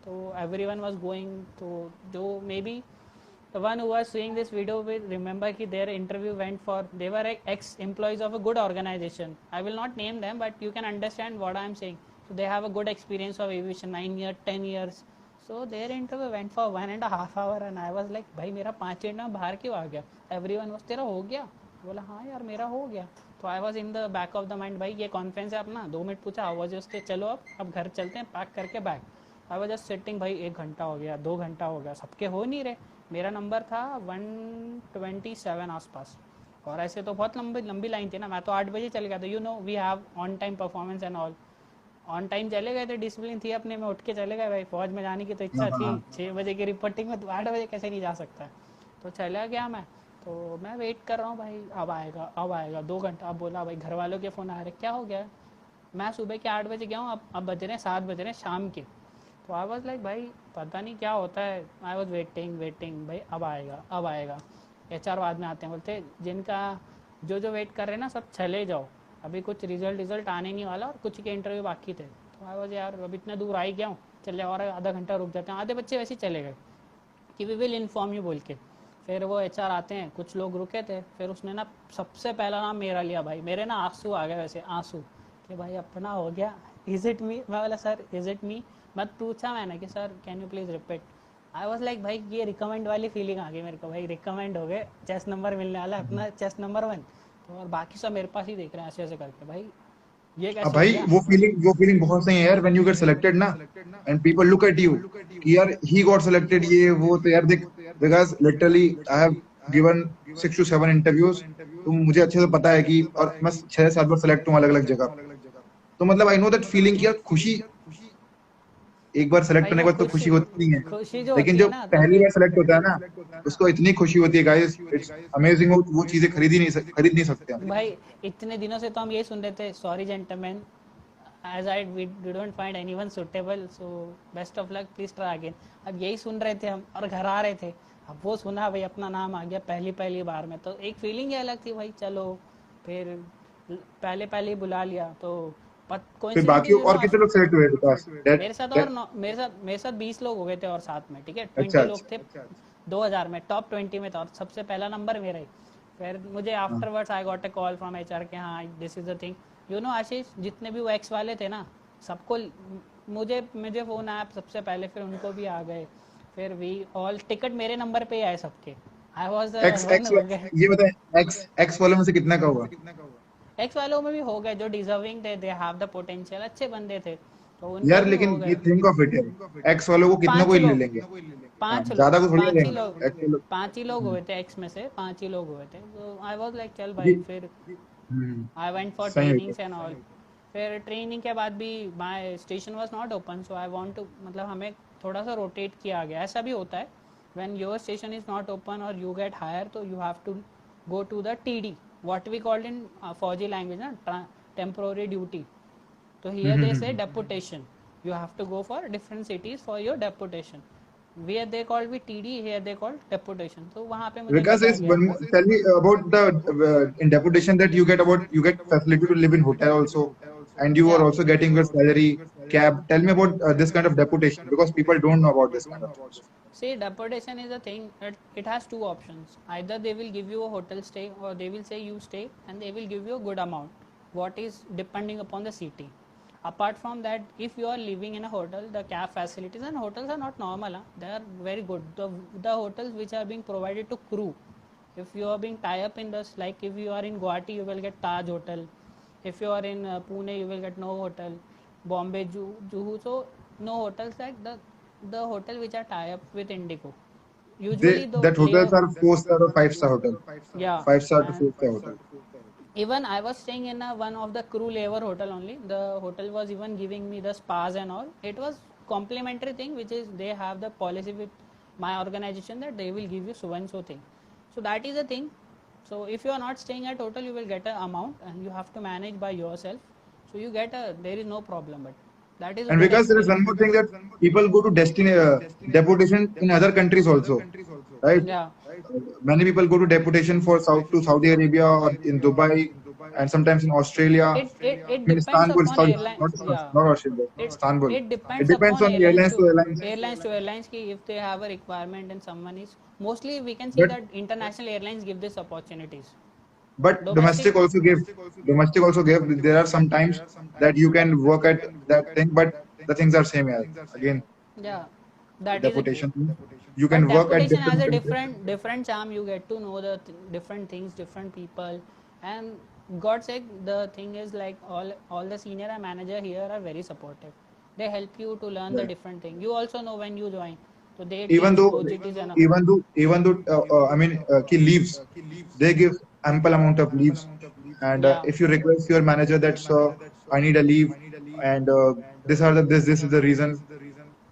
तो एवरी वन वॉज गोइंग। तो जो may be the one who was seeing this video will remember कि their interview went for, they were ex employees of a good organization. I will not name them, but you can understand what I am saying. So they have a good experience of aviation, 9 years, 10 years. So their interview went for 1.5 hours and I was like भाई मेरा 5 minute में बाहर क्यों आ गया? Everyone was तेरा हो गया? बोला हाँ यार मेरा हो गया। तो I was in the back of the mind, भाई ये कॉन्फ्रेंस है अपना, 2 मिनट पूछा, आवाज उसके चलो अब घर चलते हैं, पैक करके bag. I was just sitting, भाई 1 घंटा हो गया, 2 घंटा हो गया, सबके हो नहीं रहे। मेरा नंबर था 127 आसपास, और ऐसे तो बहुत लंबी लंबी लाइन थी ना। मैं तो 8 बजे चल गया था, you know we have on time performance and all. On time चले गए थे, डिसिप्लिन थी अपने में, उठ के चले गए भाई। फौज में जाने की तो इच्छा थी, 6 बजे की रिपोर्टिंग में, तो 8 बजे कैसे नहीं जा सकता है। तो चला गया मैं, तो मैं वेट कर रहा हूँ भाई अब आएगा अब आएगा, 2 घंटा। अब बोला भाई घर वालों के फ़ोन आ रहे, क्या हो गया? मैं सुबह के 8 बजे गया हूँ, अब बज रहे हैं 7 बज रहे हैं शाम के। तो आई वॉज लाइक भाई पता नहीं क्या होता है। आई वॉज वेटिंग भाई अब आएगा अब आएगा। HR बाद में आते हैं, बोलते जिनका जो वेट कर रहे हैं ना सब चले जाओ, अभी कुछ रिजल्ट आने नहीं वाला और कुछ के इंटरव्यू बाकी थे। तो आई वॉज यार अब इतना दूर आ ही गया हूँ, चल जाओ और आधा घंटा रुक जाते हैं। आधे बच्चे वैसे ही चले गए कि वी विल इन्फॉर्म यू बोल के। फिर वो HR आते हैं, कुछ लोग रुके थे, फिर उसने ना सबसे पहला नाम मेरा लिया। भाई मेरे ना आंसू आ गए, वैसे आंसू कि भाई अपना हो गया, इज इट मी? मैं बोला सर इज इट मी? मत पूछा मैंने कि sir can you please repeat. I was like भाई ये रिकमेंड वाली फीलिंग आ गई मेरे को, भाई रिकमेंड हो गए, चेस्ट नंबर मिलने वाला है अपना, चेस्ट नंबर 1। तो और बाकी सब मेरे पास ही देख रहे हैं ऐसे ऐसे करके, भाई ये अब कैसे हो भाई गया? वो फीलिंग बहुत सही है यार, व्हेन यू गेट सिलेक्टेड ना and people look at you कि यार ही गॉट सिलेक्टेड, ये वो। तो यार देख, because literally I have given 6 to 7 interviews, तो मुझे अच्छे से पता है कि, और मैं 6-7 बार सिलेक्ट हूँ अलग अलग जगह। तो मतलब आई नो दैट फीलिंग कि यार खुशी, एक बार सेलेक्ट भाई करने वो के बाद तो खुशी होती नहीं है, खुशी जो लेकिन होती जो है ना, तो पहली बार सेलेक्ट होता है ना उसको इतनी खुशी होती है गाइस, इट्स अमेजिंग। वो चीजें खरीद नहीं सकते हम। भाई इतने दिनों से तो हम यही सुन रहे थे, sorry gentleman, as I we didn't find anyone suitable, so best of luck, please try again। अब यही सुन रहे थे हम और घर आ रहे थे, अब वो सुना भाई अपना नाम आ गया पहली बार में, तो एक फीलिंग ही अलग थी भाई। चलो फिर पहले ही बुला लिया। तो फिर कोइंसिडेंटली बाकी यू नो और कितने लोग सेलेक्ट हुए विकास? मेरे साथ और मेरे साथ 20 लोग हो गए थे और साथ में, ठीक है, अच्छा 20 लोग थे 2000 में, टॉप 20 में था, और सबसे पहला नंबर मेरा ही। फिर मुझे afterwards I got a call from HR के हाँ this is the thing, you know Ashish, जितने भी वो एक्स वाले थे ना सबको मुझे फ़ोन आया सबसे पहले, फिर उनको भी आ गए, फिर वी ऑल टिकट मेरे नंबर पे ही आए सबके। आई वॉज एक्स एक्स ये बताए, एक्स वालों में से कितना का हुआ? एक्स वालों में भी हो गए, जो डिजर्विंग थे, दे हैव द पोटेंशियल, अच्छे बंदे थे, तो उनके यार भी लेकिन हो ये गए। थिंक ऑफ इट है, एक्स वालों को कितना 5 कोई ले लोग लेंगे? हाँ, 5 ज्यादा लोग को थोड़ी 5 ही लेंगे लोग एक्स वालों। 5 ही लोग हम्म, हुए थे एक्स में से, 5 ही लोग हुए थे। तो आई वॉज लाइक चल भाई, जी, फिर हम्म, आई वेंट फॉर सही है। Trainings and all. फिर ट्रेनिंग के बाद भी my station was not open, so I want to, मतलब हमें थोड़ा सा रोटेट किया गया। ऐसा भी होता है when your station is not open और यू गेट हायर, तो you have to go to the TD, what we called in फौजी लैंग्वेज ना, टेम्पोररी ड्यूटी। तो here they say deputation, you have to go for different cities for your deputation, where they called me TD, here they called deputation। तो वहाँ पे मुझे Vikas भेजा is गया। tell me about the in deputation that you get facility to live in hotel also, and you are Yeah, also getting your salary cab. Tell me about this kind of deputation, because people don't know about this kind of things. see, deputation is a thing that it has two options. Either they will give you a hotel stay, or they will say you stay and they will give you a good amount, what is depending upon the city. Apart from that, if you are living in a hotel, the cab facilities, and hotels are not normal, they are very good. The hotels which are being provided to crew, if you are being tie up in this, like if you are in Guwahati, you will get Taj Hotel. If you are in Pune, you will get no hotel. Bombay, Juhu, so no hotels, like the hotel which are tie up with Indigo. Usually the That hotels are 4-star or 5-star hotel, yeah, 5-star to and 4-star hotel. even I was staying in one of the crew labor hotel only. The hotel was even giving me the spas and all. It was complimentary thing, which is they have the policy with my organization that they will give you so and so thing. So that is the thing. So if you are not staying at hotel, you will get an amount and you have to manage by yourself. So you get there is no problem, but that is a And good because there is one experience. more thing, that people go to deputation in other countries also, right? Yeah, Many people go to deputation for Saudi Arabia or in Dubai, and sometimes in Australia. It I mean depends Istanbul, upon sorry, airline. Yeah, not Australia, it Istanbul. it It depends depends upon on airlines to airlines. airlines ki if they have a requirement and someone is mostly we can see But that international airlines give this opportunities. but Domestic, domestic also give. There are some times that you can work at that thing, but the things are same as again yeah, that is a case. deputation thing. You But can work at deputation has different a places. different charm. You get to know the different things, different people, and God sake, the thing is like all the senior and manager here are very supportive. They help you to learn the Right. different thing. You also know when you join, so they Even teach though project is enough. I mean ki leaves, they give ample amount of leaves, and Yeah, if you request your manager that sir, I need a leave, and this is the reason.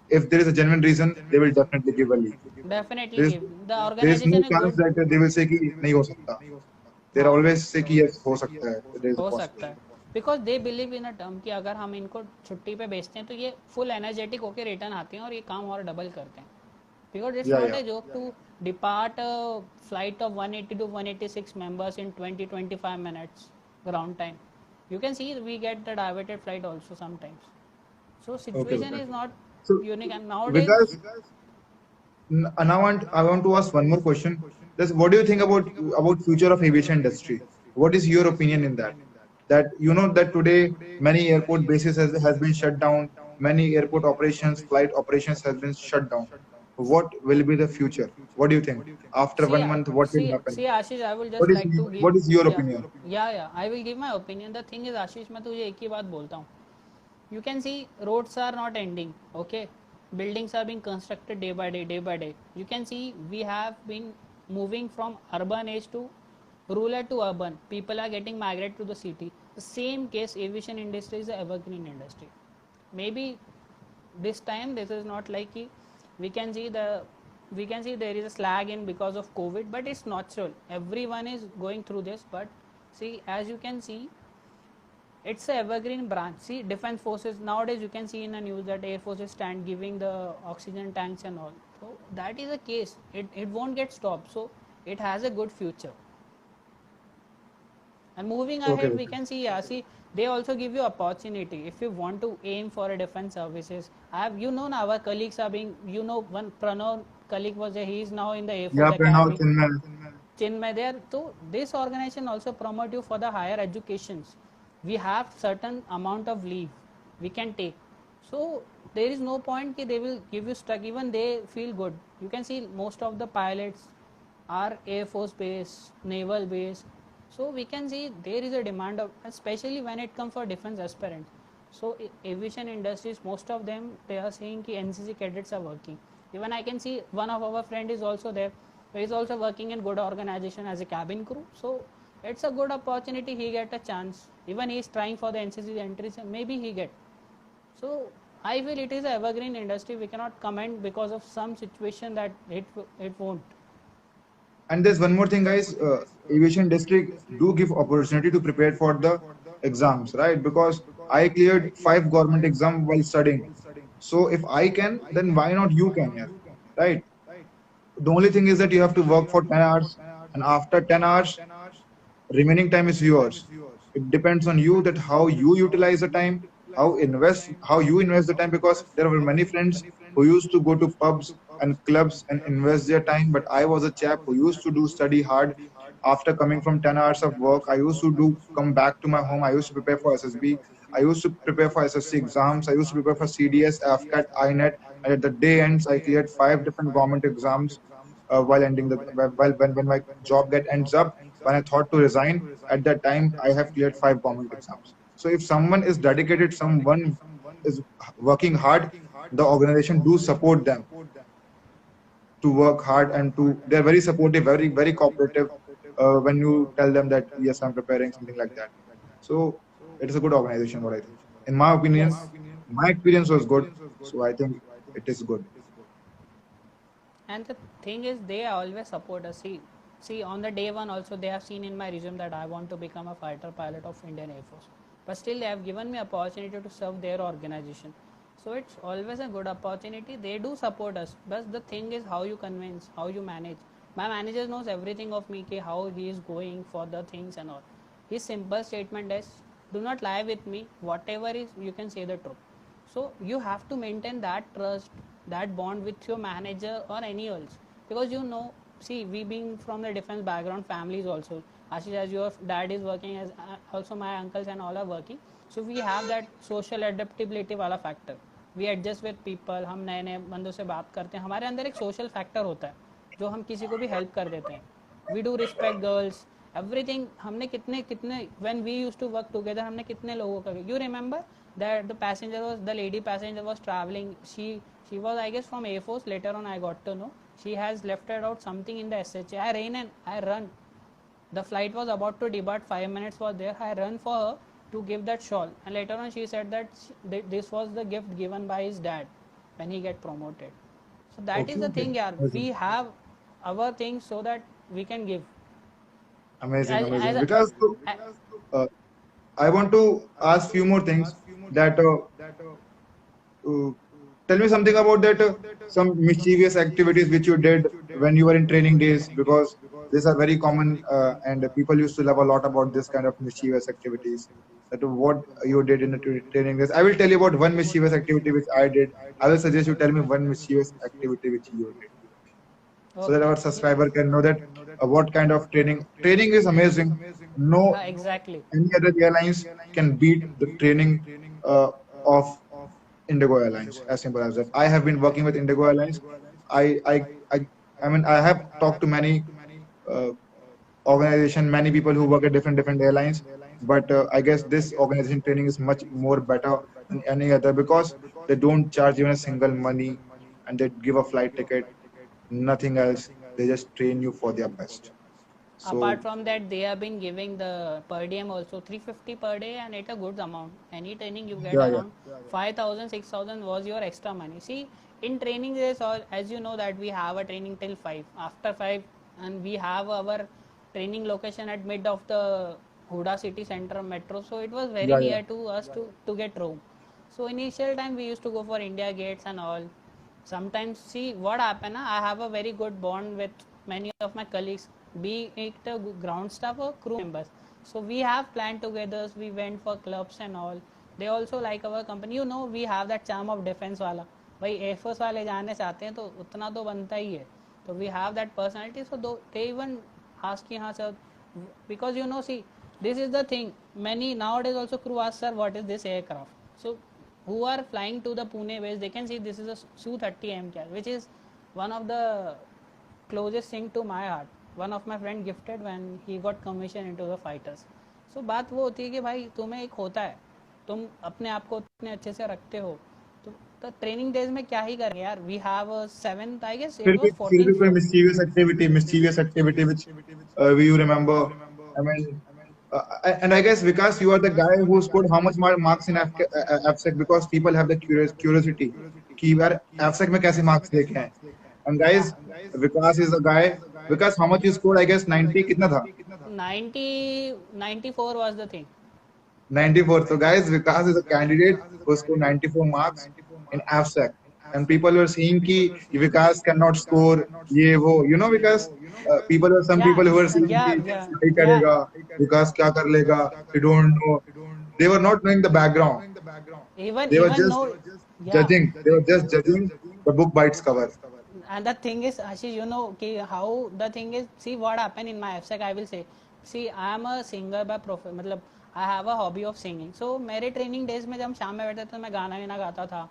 If there is a genuine reason, they will definitely give a leave. definitely There is give. The there is no organization is chance good. that they will say कि नहीं हो सकता. They हाँ, always say कि yes हो सकता है. There is a हो सकता possibility. है because they believe in a term कि अगर हम इनको छुट्टी पे भेजते हैं तो ये फुल एनर्जेटिक होकर रिटर्न आते हैं और ये काम और डबल करते हैं because it's Yeah, not yeah. a joke to depart a flight of 180 to 186 members in 20-25 minutes ground time. You can see we get the diverted flight also sometimes. So Okay, situation okay. is not So unique, and nowadays because now I want to ask one more question. That's what do you think about future of aviation industry? What is your opinion in that? That you know that today many airport bases has been shut down. Many airport operations, flight operations has been shut down. What will be the future? What do you think? After see 1 month, what will happen? see Ashish, I will just What is like to give, what is your yeah, opinion? yeah, I will give my opinion. The thing is Ashish, मैं तुझे एक ही बात बोलता हूँ. You can see roads are not ending. Okay, buildings are being constructed day by day, day by day. You can see we have been moving from urban age to rural to urban. People are getting migrate to the city. The same case aviation industry is a evergreen industry. Maybe this time this is not like we can see there is a slag in because of COVID, but it's natural. Everyone is going through this, but see, as you can see, it's a evergreen branch. See, defense forces nowadays you can see in the news that air forces stand giving the oxygen tanks and all. So that is a case. It won't get stopped. So it has a good future. And moving Okay, ahead, we can see, yeah, see, they also give you opportunity if you want to aim for a defense services. I have, you know, now our colleagues are being, you know, one Pranav colleague was there. He is now in the Air Force yeah, Pranav Academy. Chinmay. Chinmay there. So this organization also promote you for the higher educations. We have certain amount of leave we can take. So there is no point that they will give you stuck. Even they feel good. You can see most of the pilots are Air Force base, naval base. So we can see there is a demand of, especially when it comes for defense aspirants. So aviation industries, most of them they are saying that NCC cadets are working. Even I can see one of our friend is also there. He is also working in good organization as a cabin crew. So it's a good opportunity. He get a chance. Even he is trying for the NCC entries. Maybe he get. So I feel it is a evergreen industry. We cannot comment because of some situation that it won't. And there's one more thing, guys. Aviation district do give opportunity to prepare for the exams, right? Because I cleared 5 government exam while studying. So if I can, then why not you can, yeah? Right? The only thing is that you have to work for 10 hours, and after 10 hours, remaining time is yours. It depends on you that how you utilize the time, how you invest the time, because there were many friends who used to go to pubs and clubs and invest their time, but I was a chap who used to do study hard. After coming from 10 hours of work, I used to do come back to my home. I used to prepare for SSB. I used to prepare for SSC exams. I used to prepare for CDS, AFCAT, INET. And at the day ends, I cleared 5 different government exams while ending the while when my job get ends up. When I thought to resign, at that time I have cleared 5 government exams. So if someone is dedicated, someone is working hard, the organization do support them to work hard, and to they're very supportive, very cooperative when you tell them that yes, I'm preparing something like that. So it is a good organization, what I think. In my opinion, Yes. my experience was good, so I think it is good. And the thing is, they always support us. See, on the day one also, they have seen in my resume that I want to become a fighter pilot of Indian Air Force. But still, they have given me opportunity to serve their organization. So it's always a good opportunity. They do support us. But the thing is, how you convince, how you manage. My manager knows everything of me, how he is going for the things and all. his simple statement is, do not lie with me, whatever is you can say the truth. So you have to maintain that trust, that bond with your manager or any else, because you know, see, we being from the defense background families also, Ashish, as your dad is working, as also my uncles and all are working, so we have that social adaptability वाला factor. We adjust with people, हम नए नए बंदों से बात करते हैं, हमारे अंदर एक social factor होता है जो हम किसी को भी help कर देते हैं. We do respect girls, everything. हमने कितने कितने when we used to work together, हमने कितने लोगों का, you remember that the lady passenger was traveling, she was I guess from Air Force, later on I got to know she has left out something in the SHA. I run. The flight was about to depart, 5 minutes was there, I run for her to give that shawl, and later on she said that this was the gift given by his dad when he get promoted. So that is Okay, the okay. thing, yaar, we Amazing. have our things so that we can give. Amazing, as amazing. a, Because uh, I want to ask few more things that uh, tell me something about that some mischievous activities which you did when you were in training days, because these are very common and people used to love a lot about this kind of mischievous activities. That what you did in the training days. I will tell you about one mischievous activity which I did. I will suggest you tell me one mischievous activity which you did, so that okay. our subscriber can know that what kind of training is amazing. No Exactly. any other airlines can beat the training of Indigo Airlines. As simple as that. I have been working with Indigo Airlines. I I I, I mean I have talked to many uh, organization, many people who work at different airlines. But I guess this organization training is much more better than any other, because they don't charge even a single money, and they give a flight ticket, nothing else. They just train you for their best. Apart So from that, they have been giving the per diem also 350 per day, and it's a good amount. Any training you get yeah, yeah, around 5,000 6,000 was your extra money. See, in training days, all as you know that we have a training till 5, after 5, and we have our training location at mid of the Huda city center metro, so it was very yeah, yeah. near to us to get room. So initial time we used to go for India gates and all. Sometimes, see what happened, I have a very good bond with many of my colleagues, be it ground staff or crew members. So we have planned together, we went for clubs and all. They also like our company, you know, we have that charm of defense वाला, भाई air force वाले जाने चाहते हैं तो उतना तो बनता ही है. तो we have that personality, so they even ask कि हाँ sir, because you know, see, this is the thing, many nowadays also crew ask, sir, what is this aircraft? So who are flying to the Pune base, they can see this is a Su-30 MKR, which is one of the closest thing to my heart. One of my friend gifted when he got commission into the fighters. So बात वो होती है कि भाई तुम्हें एक होता है, तुम अपने आप को उतने अच्छे से रखते हो, तो ट्रेनिंग डेज में क्या ही करेंगे यार. We have 7th, I guess it was फिर भी 14th कोई floor. mischievous activity which you remember. I mean, and I guess Vikas, you are the guy who scored how much marks in AFSEC, because people have the curiosity कि यार AFSEC में कैसे marks देखे हैं. And guys, Vikas is the guy. Vikas, how much you scored? I guess 90 कितना था? 94 was the thing. 94. So guys, Vikas is a candidate who scored 94 marks in AFSEC. And people were saying कि Vikas cannot score ये वो, you know, because some Yeah, people who were saying yeah, कि yeah, नहीं yeah. करेगा, Vikas क्या कर लेगा, we don't know. They were not knowing the background. Even They were even just no, yeah. judging. They were just judging the book by its cover. And the thing is, Ashish, you know कि how the thing is, see what happened in my FSEC, I will say, see I am a singer by profession, मतलब I have a hobby of singing. So मेरे training days में जब शाम में बैठते तो मैं गाना वाना गाता था,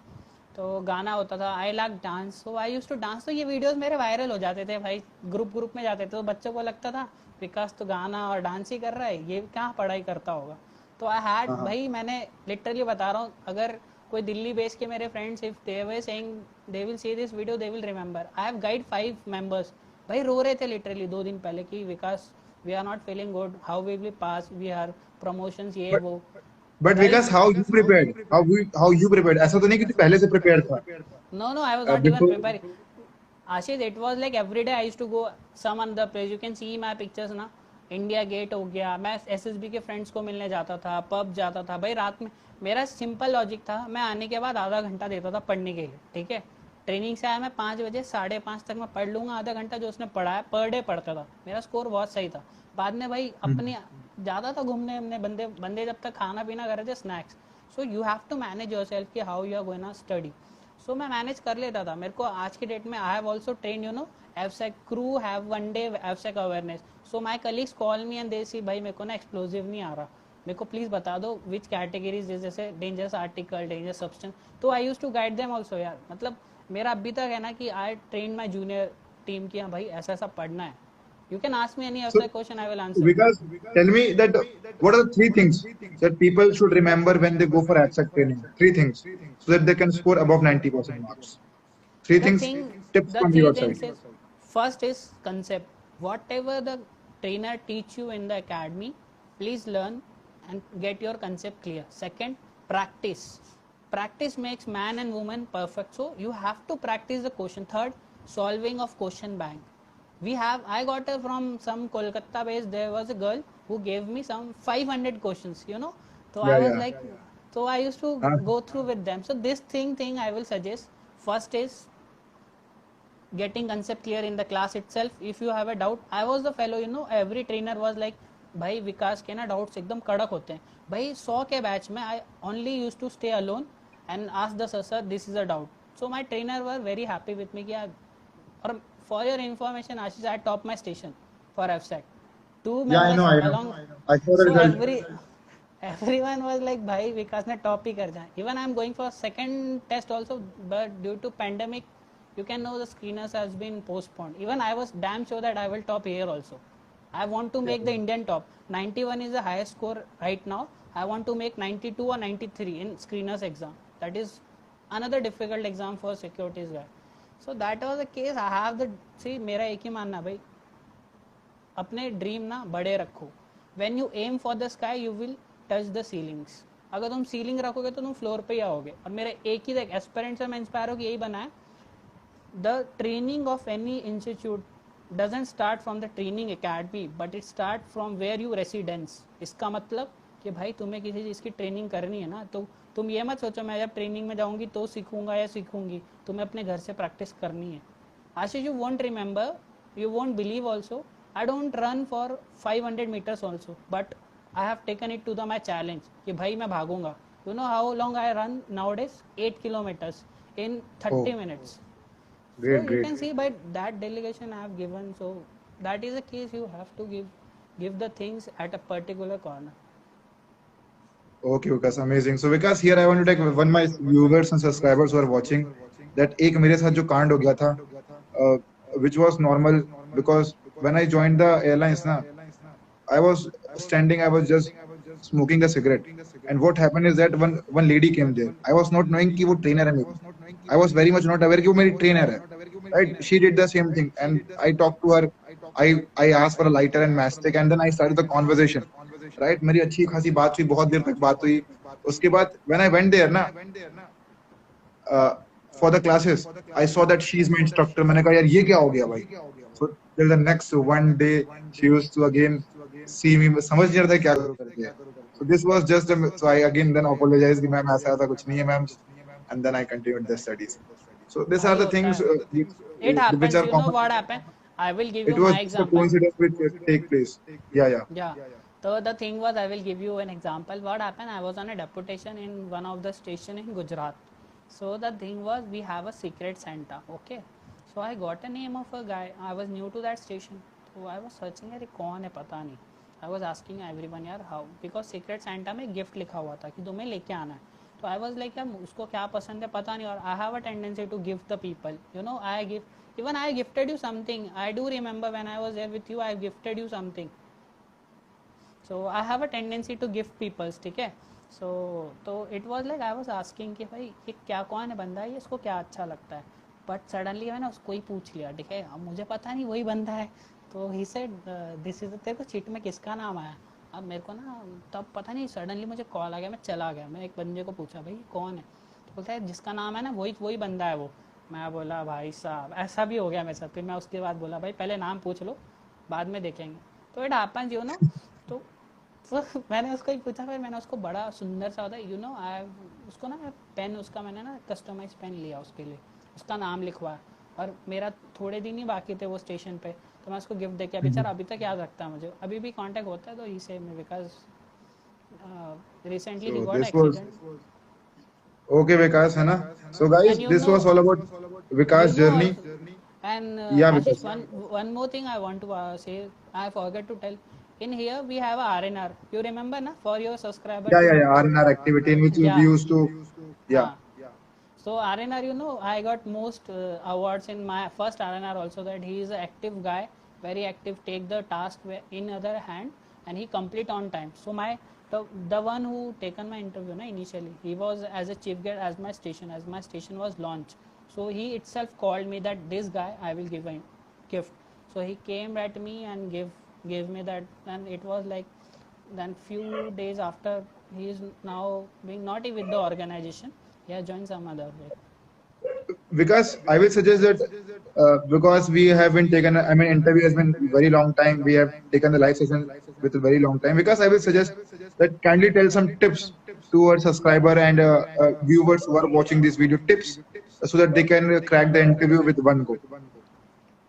तो गाना होता था, I like dance, so I use to dance. तो ये वीडियोस मेरे वायरल हो जाते थे भाई, ग्रुप में जाते थे, तो बच्चों को लगता था विकास तो गाना और डांस ही कर रहा है, ये कहाँ पढ़ाई करता होगा. तो आई हैड, भाई मैंने लिटरली बता रहा हूँ, अगर कोई दिल्ली बेस के मेरे friends, if they were saying they will see this video, they will remember, I have guide 5 members. भाई रो रहे थे लिटरली 2 दिन पहले कि Vikas we are not feeling good, how we will pass, we are promotions ये But वो. but guys, Vikas, how you prepared? How you prepared? ऐसा तो नहीं कि तू पहले से prepared था. no, I was not even Before. preparing. Ashish, it was like every day I used to go some other place. You can see my pictures ना. India gate हो गया, मैं एसएसबी के फ्रेंड्स को मिलने जाता था, पब जाता था. भाई रात में मेरा सिंपल लॉजिक था, मैं आने के बाद आधा घंटा देता था पढ़ने के लिए, ठीक है. ट्रेनिंग से आया मैं 5 बजे, 5:30 तक मैं पढ़ लूंगा, आधा घंटा जो उसने पढ़ाया पर डे पढ़ता था. मेरा स्कोर बहुत सही था. बाद में भाई अपनी ज़्यादा था घूमने हमने, बंदे बंदे जब तक खाना पीना कर रहे थे, snacks. So you have to manage yourself कि how you are going study. सो मैं मैनेज कर लेता था. मेरे को आज की डेट में I have also train avsec crew have one day avsec awareness. So my colleagues call me and they see भाई मेरे को ना एक्सप्लोजिव नहीं आ रहा, मेरे को प्लीज़ बता दो विच कैटेगरीज, जैसे डेंजरस आर्टिकल, डेंजरस सब्सटेंस. तो I use to guide them also यार. मतलब मेरा अभी तक है ना कि I train my junior team की, हाँ भाई ऐसा ऐसा पढ़ना है. You can ask me any of So, the question, I will answer. because tell me that what are the three things that people should remember when they go for AppSec training? Three things so that they can score above 90% marks. Three The things, thing, tips the from three your side. things is, first is concept. Whatever the trainer teach you in the academy, please learn and get your concept clear. Second, practice. Practice makes man and woman perfect. So you have to practice the question. Third, solving of question bank. I got from some Kolkata based, there was a girl who gave me some 500 questions, So I Yeah, was yeah. like, so I used to Uh, go through with them. So this thing I will suggest. First is getting concept clear in the class itself. If you have a doubt, I was the fellow, every trainer was like, भाई विकास के ना doubts एकदम कड़क होते हैं भाई. 100 के batch में I only use to stay alone and ask the sir this is a doubt. So my trainer were very happy with me कि और for your information, Ashish, I topped my station for FSEC. Two yeah, I members know, I know. along. I saw the So result. everyone was like, "भाई विकास ने top ही कर जाए." Even I am going for second test also, but due to pandemic, you can know the screeners has been postponed. Even I was damn sure that I will top here also. I want to Yeah, make the Indian top. 91 is the highest score right now. I want to make 92 or 93 in screeners exam. That is another difficult exam for securities guy. So that was the case. I have the see मेरा एक ही मानना भाई, अपने dream ना बड़े रखो. When you aim for the sky, you will touch the ceilings. अगर तुम सीलिंग रखोगे तो तुम फ्लोर पे ही आओगे. और मेरा एक ही देख एस्पिरेंट से मैं इंस्पायर हो कि यही बना है. The training of any institute doesn't start from the training academy, but it starts from where you residence. इसका मतलब कि भाई तुम्हें किसी चीज़ की ट्रेनिंग करनी है ना, तो तुम ये मत सोचो मैं जब ट्रेनिंग में जाऊंगी तो सीखूंगा या सीखूंगी. तुम्हें अपने घर से प्रैक्टिस करनी है. Ashish, you won't remember, you won't believe also, I don't run for 500 meters also, but I have taken it to my challenge कि भाई मैं भागूंगा. You know how long I run nowadays? 8 kilometers in 30 oh, minutes. So great, you great. can see by that delegation I have given. So that is the case. You have to give the things at a particular corner. Okay, Vikas, amazing. So Vikas, here I want to take one my viewers and subscribers who are watching that एक मेरे साथ जो कांड हो गया था, which was normal because when I joined the airlines ना, I was standing, I was just smoking a cigarette, and what happened is that one lady came there. I was not knowing कि वो trainer है मेरी. I was very much not aware कि वो मेरी trainer है. Right? She did the same thing, and I talked to her. I asked for a lighter and matchstick, and then I started the conversation. Right? मेरी अच्छी खासी बात हुई, बहुत देर तक बात हुई. उसके बाद when I went there ना, for the classes, I saw that she is my instructor. मैंने कहा यार ये क्या हो गया भाई. So till the next one day, she used to again see me. समझ नहीं रहा था क्या करूँ करके. So this was just so I again then apologized कि मैम ऐसा था कुछ नहीं है ma'am, and then I continued the studies. So these are भाई the होता things है. It which happens. are You know common. what happened? I will give It you was my just a example. coincidence which take place. Yeah, yeah. Yeah. So the thing was, I will give you an example. What happened? I was on a deputation in one of the station in Gujarat. So the thing was, we have a secret Santa. Okay. So I got a name of a guy. I was new to that station. So I was searching, अरे कौन है पता नहीं. I was asking everyone यार how, because secret Santa में gift लिखा हुआ था कि तुम्हें लेके आना है. तो I was like यार उसको क्या पसंद है पता नहीं. और I have a tendency to give the people. I give. Even I gifted you something. I do remember when I was there with you, I gifted you something. So I have a tendency to give people, ठीक है. So it was like I was asking कि भाई ये क्या कौन है बंदा है, ये इसको क्या अच्छा लगता है. बट सडनली मैंने उसको ही पूछ लिया, ठीक है. अब मुझे पता नहीं वही बंदा है. तो ही सेड दिस इज, तेरे को चिट में किसका नाम आया. अब मेरे को ना तब पता नहीं, सडनली मुझे कॉल आ गया, मैं चला गया. मैं एक बंदे को पूछा भाई कौन है. तो बोलता है जिसका नाम है ना वही बंदा है वो. मैं बोला भाई साहब ऐसा भी हो गया मेरे साथ. फिर मैं उसके बाद बोला भाई पहले नाम पूछ लो बाद में देखेंगे. तो इट हैपेंस तो मैंने उसको ही पूछा. फिर मैंने उसको बड़ा सुंदर सा होता है आई उसको ना पेन उसका मैंने ना कस्टमाइज पेन लिया उसके लिए, उसका नाम लिखवाया. और मेरा थोड़े दिन ही बाकी थे वो स्टेशन पे, तो मैं उसको गिफ्ट दे के बेचारा अभी तक याद रखता है मुझे, अभी भी कांटेक्ट होता है तो ही से में, because recently he So got this was accident. okay, Vikas, है ना? So guys, And this was all about you Vikas' know journey. also, and Yeah, Ashish, Vikas. one more thing I want to say, I forgot to tell. In here we have a RNR. You remember na, for your subscriber Yeah, to yeah, yeah. R&R activity in which we yeah, used to, yeah. हाँ. So RNR, you know, I got most awards in my first RNR also, that he is an active guy, very active, take the task in other hand, and he complete on time. So the one who taken my interview na initially, he was as a chief guest as my station was launched. So he itself called me that this guy I will give a gift. So he came at me and gave me that, and it was like, then few days after, he is now being not with the organization, he has joined some other way. Because I will suggest that because we have been taken, I mean, interview has been very long time. We have taken the live session with a very long time. Because I will suggest that kindly tell some tips to our subscriber and viewers who are watching this video, tips so that they can crack the interview with one go.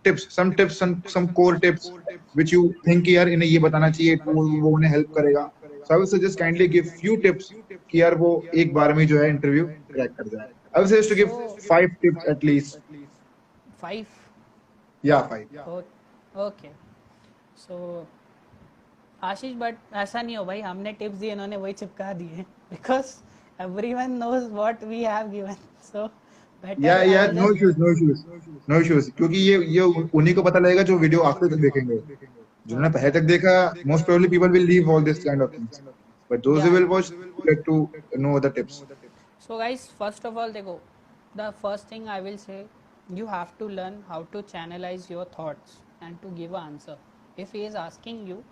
Tips, some core tips which you think कि यार इन्हें ये बताना चाहिए, वो उन्हें help करेगा. So I will suggest kindly give few tips कि यार वो एक बार में जो है interview crack कर जाए. I will suggest to give 5 tips at least. 5. Yeah, 5. Okay. So Ashish, but ऐसा नहीं हो भाई, हमने टिप्स दिए, इन्होंने वही चिपका दिए, because everyone knows what we have given. So Yeah, no issues. क्योंकि ये उन्हीं को पता लगेगा जो वीडियो आखिर तक देखेंगे. जिन्होंने पहले तक देखा, most probably people will leave all this kind of things. But those who will watch get to know the tips. So guys, first of all, देखो, the first thing I will say, you have to learn how to channelize your thoughts and to give an answer. If he is asking you,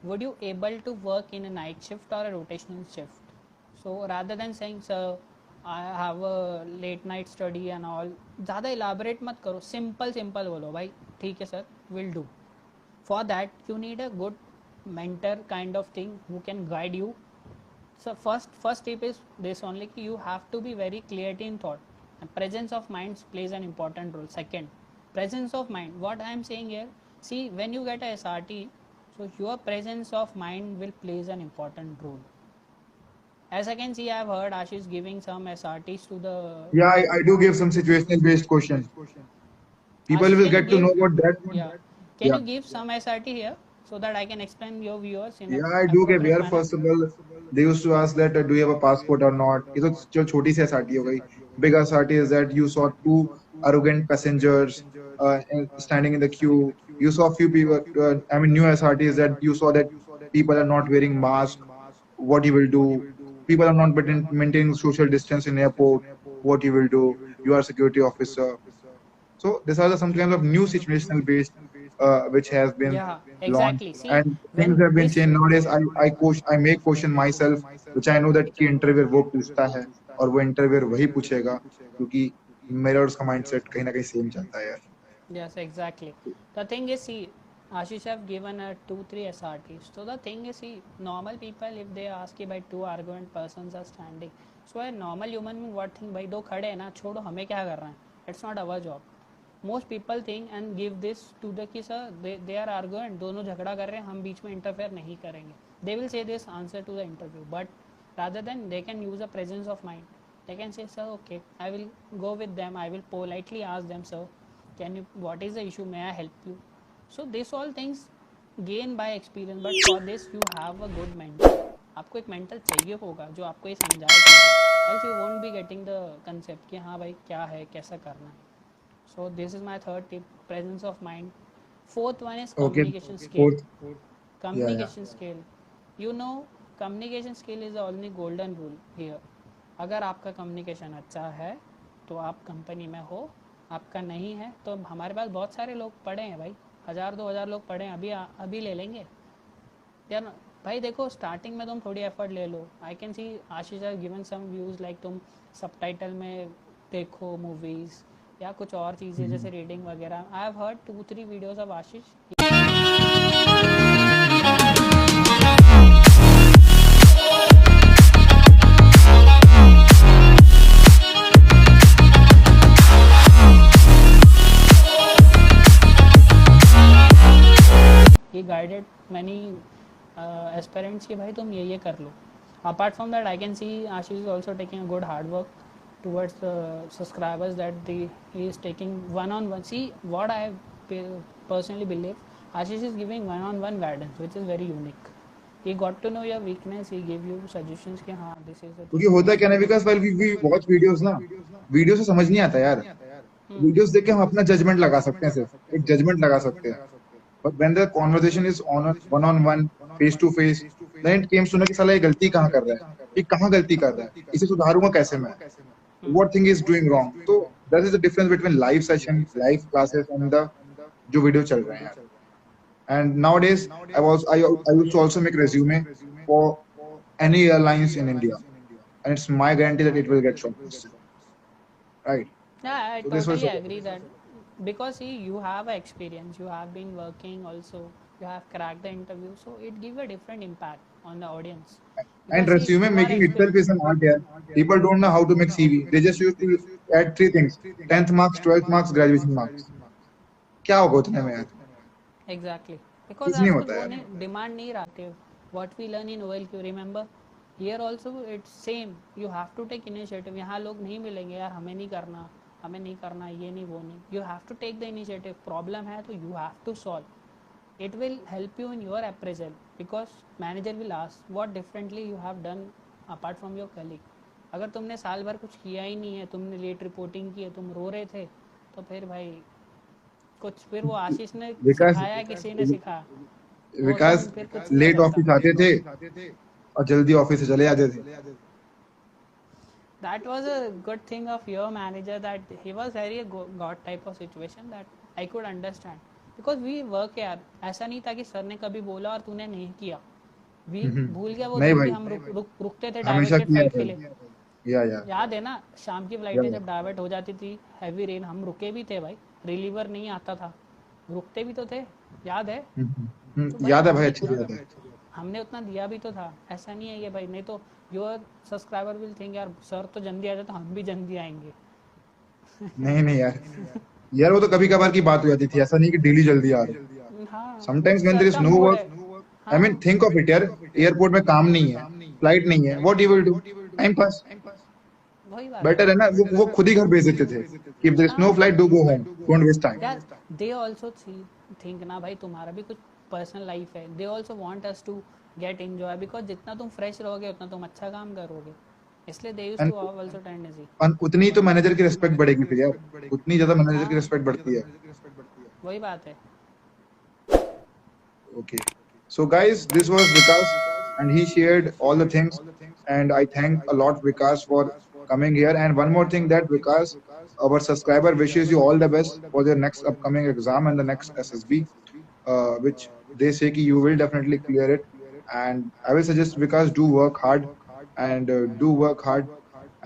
would you able to work in a night shift or a rotational shift? So rather than saying, sir, I have a late night study and all, ज़्यादा elaborate मत करो, simple बोलो भाई, ठीक है sir, will do. For that you need a good mentor kind of thing who can guide you. So first tip is this only, कि you have to be very clarity in thought, and presence of mind plays an important role. Second, presence of mind, what I am saying here, see, when you get a SRT, so your presence of mind will plays an important role. As I can see, I have heard Ashish giving some SRTs to the... Yeah, I do give some situational based questions. People Ashish, will can you get to know give... about that. Yeah. Can Yeah. you give some SRT here so that I can explain your viewers in Yeah, a I do give appropriate here. manner? First of all, they used to ask that do you have a passport or not. ये तो जो छोटी सी SRT हो गई. Big SRT is that you saw 2 arrogant passengers standing in the queue. You saw few people. I mean, new SRT is that you saw that people are not wearing masks. What you will do? People are not maintaining social distance in airport. What you will do? You are a security officer. So these are some kind of new situational based which has been Yeah, launched, exactly. See, and things when have been this... changed nowadays. I make question myself, which I know that कि interviewer वो पूछता है और वो interviewer वही पूछेगा क्योंकि मेरा और उसका mindset कहीं ना कहीं same चलता है यार. Yes, exactly. The thing is, see, Ashish have given a 2-3 SRTs. So the thing is, see, normal people, if they ask you by 2 argument persons are standing, so a normal human being what think, भाई 2 खड़े हैं ना, छोड़ो, हमें क्या कर रहे हैं? It's not our job. Most people think and give this to the कि sir they are arguing, दोनों झगड़ा कर रहे हैं, हम बीच में interfere नहीं करेंगे. They will say this answer to the interview, but rather than they can use a presence of mind. They can say, sir, okay, I will go with them. I will politely ask them, sir, what is the issue? May I help you? So this all things gain by experience, but for this you have a good mentor. आपको एक mentor चाहिए होगा जो आपको ये समझाए चीज़ें. Else you won't be getting the concept कि हाँ भाई क्या है, कैसा करना है. So this is my third tip, presence of mind. Fourth one is communication skill. Communication skill. You know, communication skill is the only golden rule here. अगर आपका communication अच्छा है तो आप कंपनी में हो, आपका नहीं है तो हमारे पास बहुत सारे लोग पढ़े हैं भाई, 1000-2000 लोग पढ़े हैं, अभी ले लेंगे यार. भाई देखो, स्टार्टिंग में तुम थोड़ी एफर्ट ले लो. I can see Ashish have given some views, like तुम सबटाइटल में देखो मूवीज़ या कुछ और चीज़ें जैसे रीडिंग वगैरह. I have heard 2-3 videos of Ashish. guided many aspirants कि भाई तुम ये कर लो. Apart from that, I can see Ashish is also taking a good hard work towards the subscribers, that he is taking one-on-one. See, what I personally believe, Ashish is giving one-on-one guidance, which is very unique. He got to know your weakness, he gave you suggestions कि हाँ this is the क्योंकि thing. होता क्या ना विकास, while we watch videos ना, video से समझ नहीं आता यार. वीडियोस देख के हम अपना जजमेंट लगा सकते हैं, सिर्फ एक जजमेंट लगा सकते हैं. But when the conversation is on one, face to face, then it comes to know कि साला ये गलती कहाँ कर रहा है, ये कहाँ गलती कर रहा है, इसे सुधारूंगा कैसे मैं, what thing is doing wrong. तो that is the difference between live session, live classes and the जो वीडियो चल रहे हैं. And nowadays I used to also make resume for any airlines in India, and it's my guarantee that it will get shortlisted, right? Yeah, I So this was totally agree that, because see, you have a experience, you have been working also, you have cracked the interview, so it give a different impact on the audience. and Because see, resume you are making itself experienced. is an art here. People don't know how to make CV. They just used to add three things: 10th marks, 12th marks, graduation marks. क्या होगा उतने में यार? Exactly. Because कुछ नहीं आजकल होता वो यार. डिमांड नहीं रखते. What we learn in OLQ, remember? Here also it's same. You have to take initiative. यहाँ लोग नहीं मिलेंगे यार, हमें नहीं करना, हमें नहीं करना, ये नहीं वो नहीं. You have to take the initiative. Problem है तो you have to solve. It will help you in your appraisal, because manager will ask what differently you have done apart from your colleague. अगर तुमने साल भर कुछ किया ही नहीं है, तुमने लेट रिपोर्टिंग की है, तुम रो रहे थे, तो फिर भाई कुछ, फिर वो आशीष ने विकास सिखाया, किसी ने सिखाया, वो विकास तुम फिर कुछ नहीं लेट कर ऑफिस सकता. आते थे और जल्दी ऑफिस से चले जाते थे. That was a good thing of your manager, that he was very god type of situation, that I could understand, because we work यार. ऐसा नहीं था कि सर ने कभी बोला और तूने नहीं किया. वी भूल गया वो नहीं दिन कि भाई, हम रुकते थे हमेशा डाइवर्टेड किया फ्लाइट है. के लिए. या याद है ना, शाम की फ्लाइटें जब डाइवर्ट हो जाती थी, हैवी रेन, हम रुके भी थे भाई. रिलीवर नहीं आता था, रुकते भी तो थे, याद है? तो भाई याद है भाई, हमने अच्छी याद है. हमने उतना दिया भी तो था. ऐसा नहीं है कि भाई, नहीं तो योर सब्सक्राइबर विल थिंक यार सर तो जल्दी आ जाए तो हम भी जल्दी आएंगे. नहीं नहीं यार, यार वो तो कभी कभार की बात हो जाती थी, ऐसा नहीं कि डेली जल्दी आ रहे. हाँ, sometimes when sir there is का नो मूड वर्क, है. आई मीन हाँ, थिंक ऑफ इट यार, एयरपोर्ट में काम नहीं है, फ्लाइट नहीं है, what you will do? Time pass. वही बात बेटर है ना, वो खुद ही घर भेज देते थे कि इफ देयर इज नो हाँ flight, do go home, don't waste time. यार, दे ऑल्सो थिंक ना भाई, तुम्हारा भी कुछ पर्सनल लाइफ है. They also want us to get enjoy, because जितना तुम फ्रेश रहोगे उतना तुम अच्छा काम करोगे. इसलिए they used and to have also tendency. उतनी तो मैनेजर की रिस्पेक्ट बढ़ेगी फिर यार, उतनी ज्यादा मैनेजर की हाँ, रिस्पेक्ट बढ़ती है. वही बात है. Okay. So guys, this was Vikas, and he shared all the things, and I thank a lot Vikas for coming here. And one more thing, that Vikas, our subscriber wishes you all the best for your next upcoming exam and the next SSB, which they say ki you will definitely clear it. And I will suggest Vikas, do work hard, and do work hard,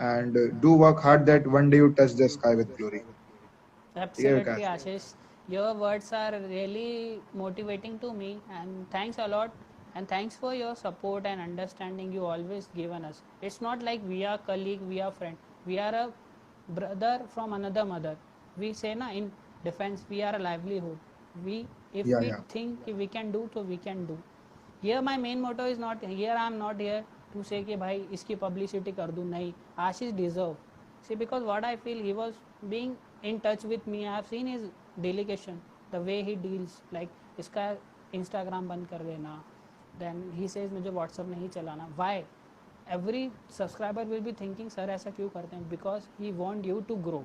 and do work hard, that one day you touch the sky with glory. Yeah, Absolutely, Vikas. Ashish. Your words are really motivating to me, and thanks a lot. And thanks for your support and understanding you always given us. It's not like we are colleague, we are friend. We are a brother from another mother. We say na, in defense, we are a livelihood. If Yeah, we yeah. think we can do, so we can do. Here my main motto is not, here I am not here to say कि भाई इसकी publicity कर दूँ, नहीं. Ashish deserve. See, because what I feel, he was being in touch with me. I have seen his delegation, the way he deals, like इसका Instagram बंद कर देना, then he says मुझे WhatsApp नहीं चलाना. Why? Every subscriber will be thinking sir ऐसा क्यों करते हैं? Because he want you to grow.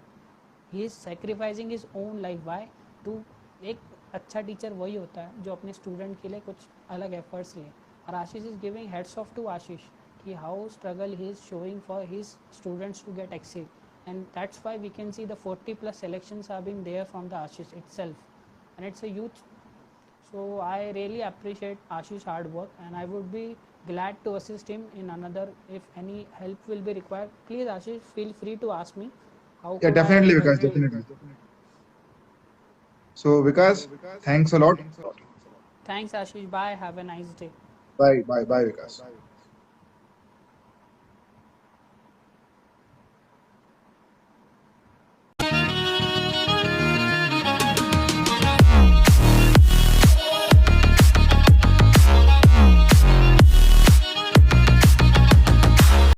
He is sacrificing his own life. Why? To एक अच्छा टीचर वही होता है जो अपने स्टूडेंट के लिए कुछ अलग एफर्ट्स ले. और Ashish is giving heads off to Ashish कि how struggle he is showing for his students to get excel. And that's why we can see the 40 plus selections are being there from the Ashish itself, and it's a huge. So I really appreciate Ashish hard work, and I would be glad to assist him in another. If any help will be required, please Ashish, feel free to ask me how Yeah, could I definitely, help Vikas, you. definitely. So Vikas, thanks a lot. Thanks Ashish, bye, have a nice day. Bye, bye, bye, Vikas.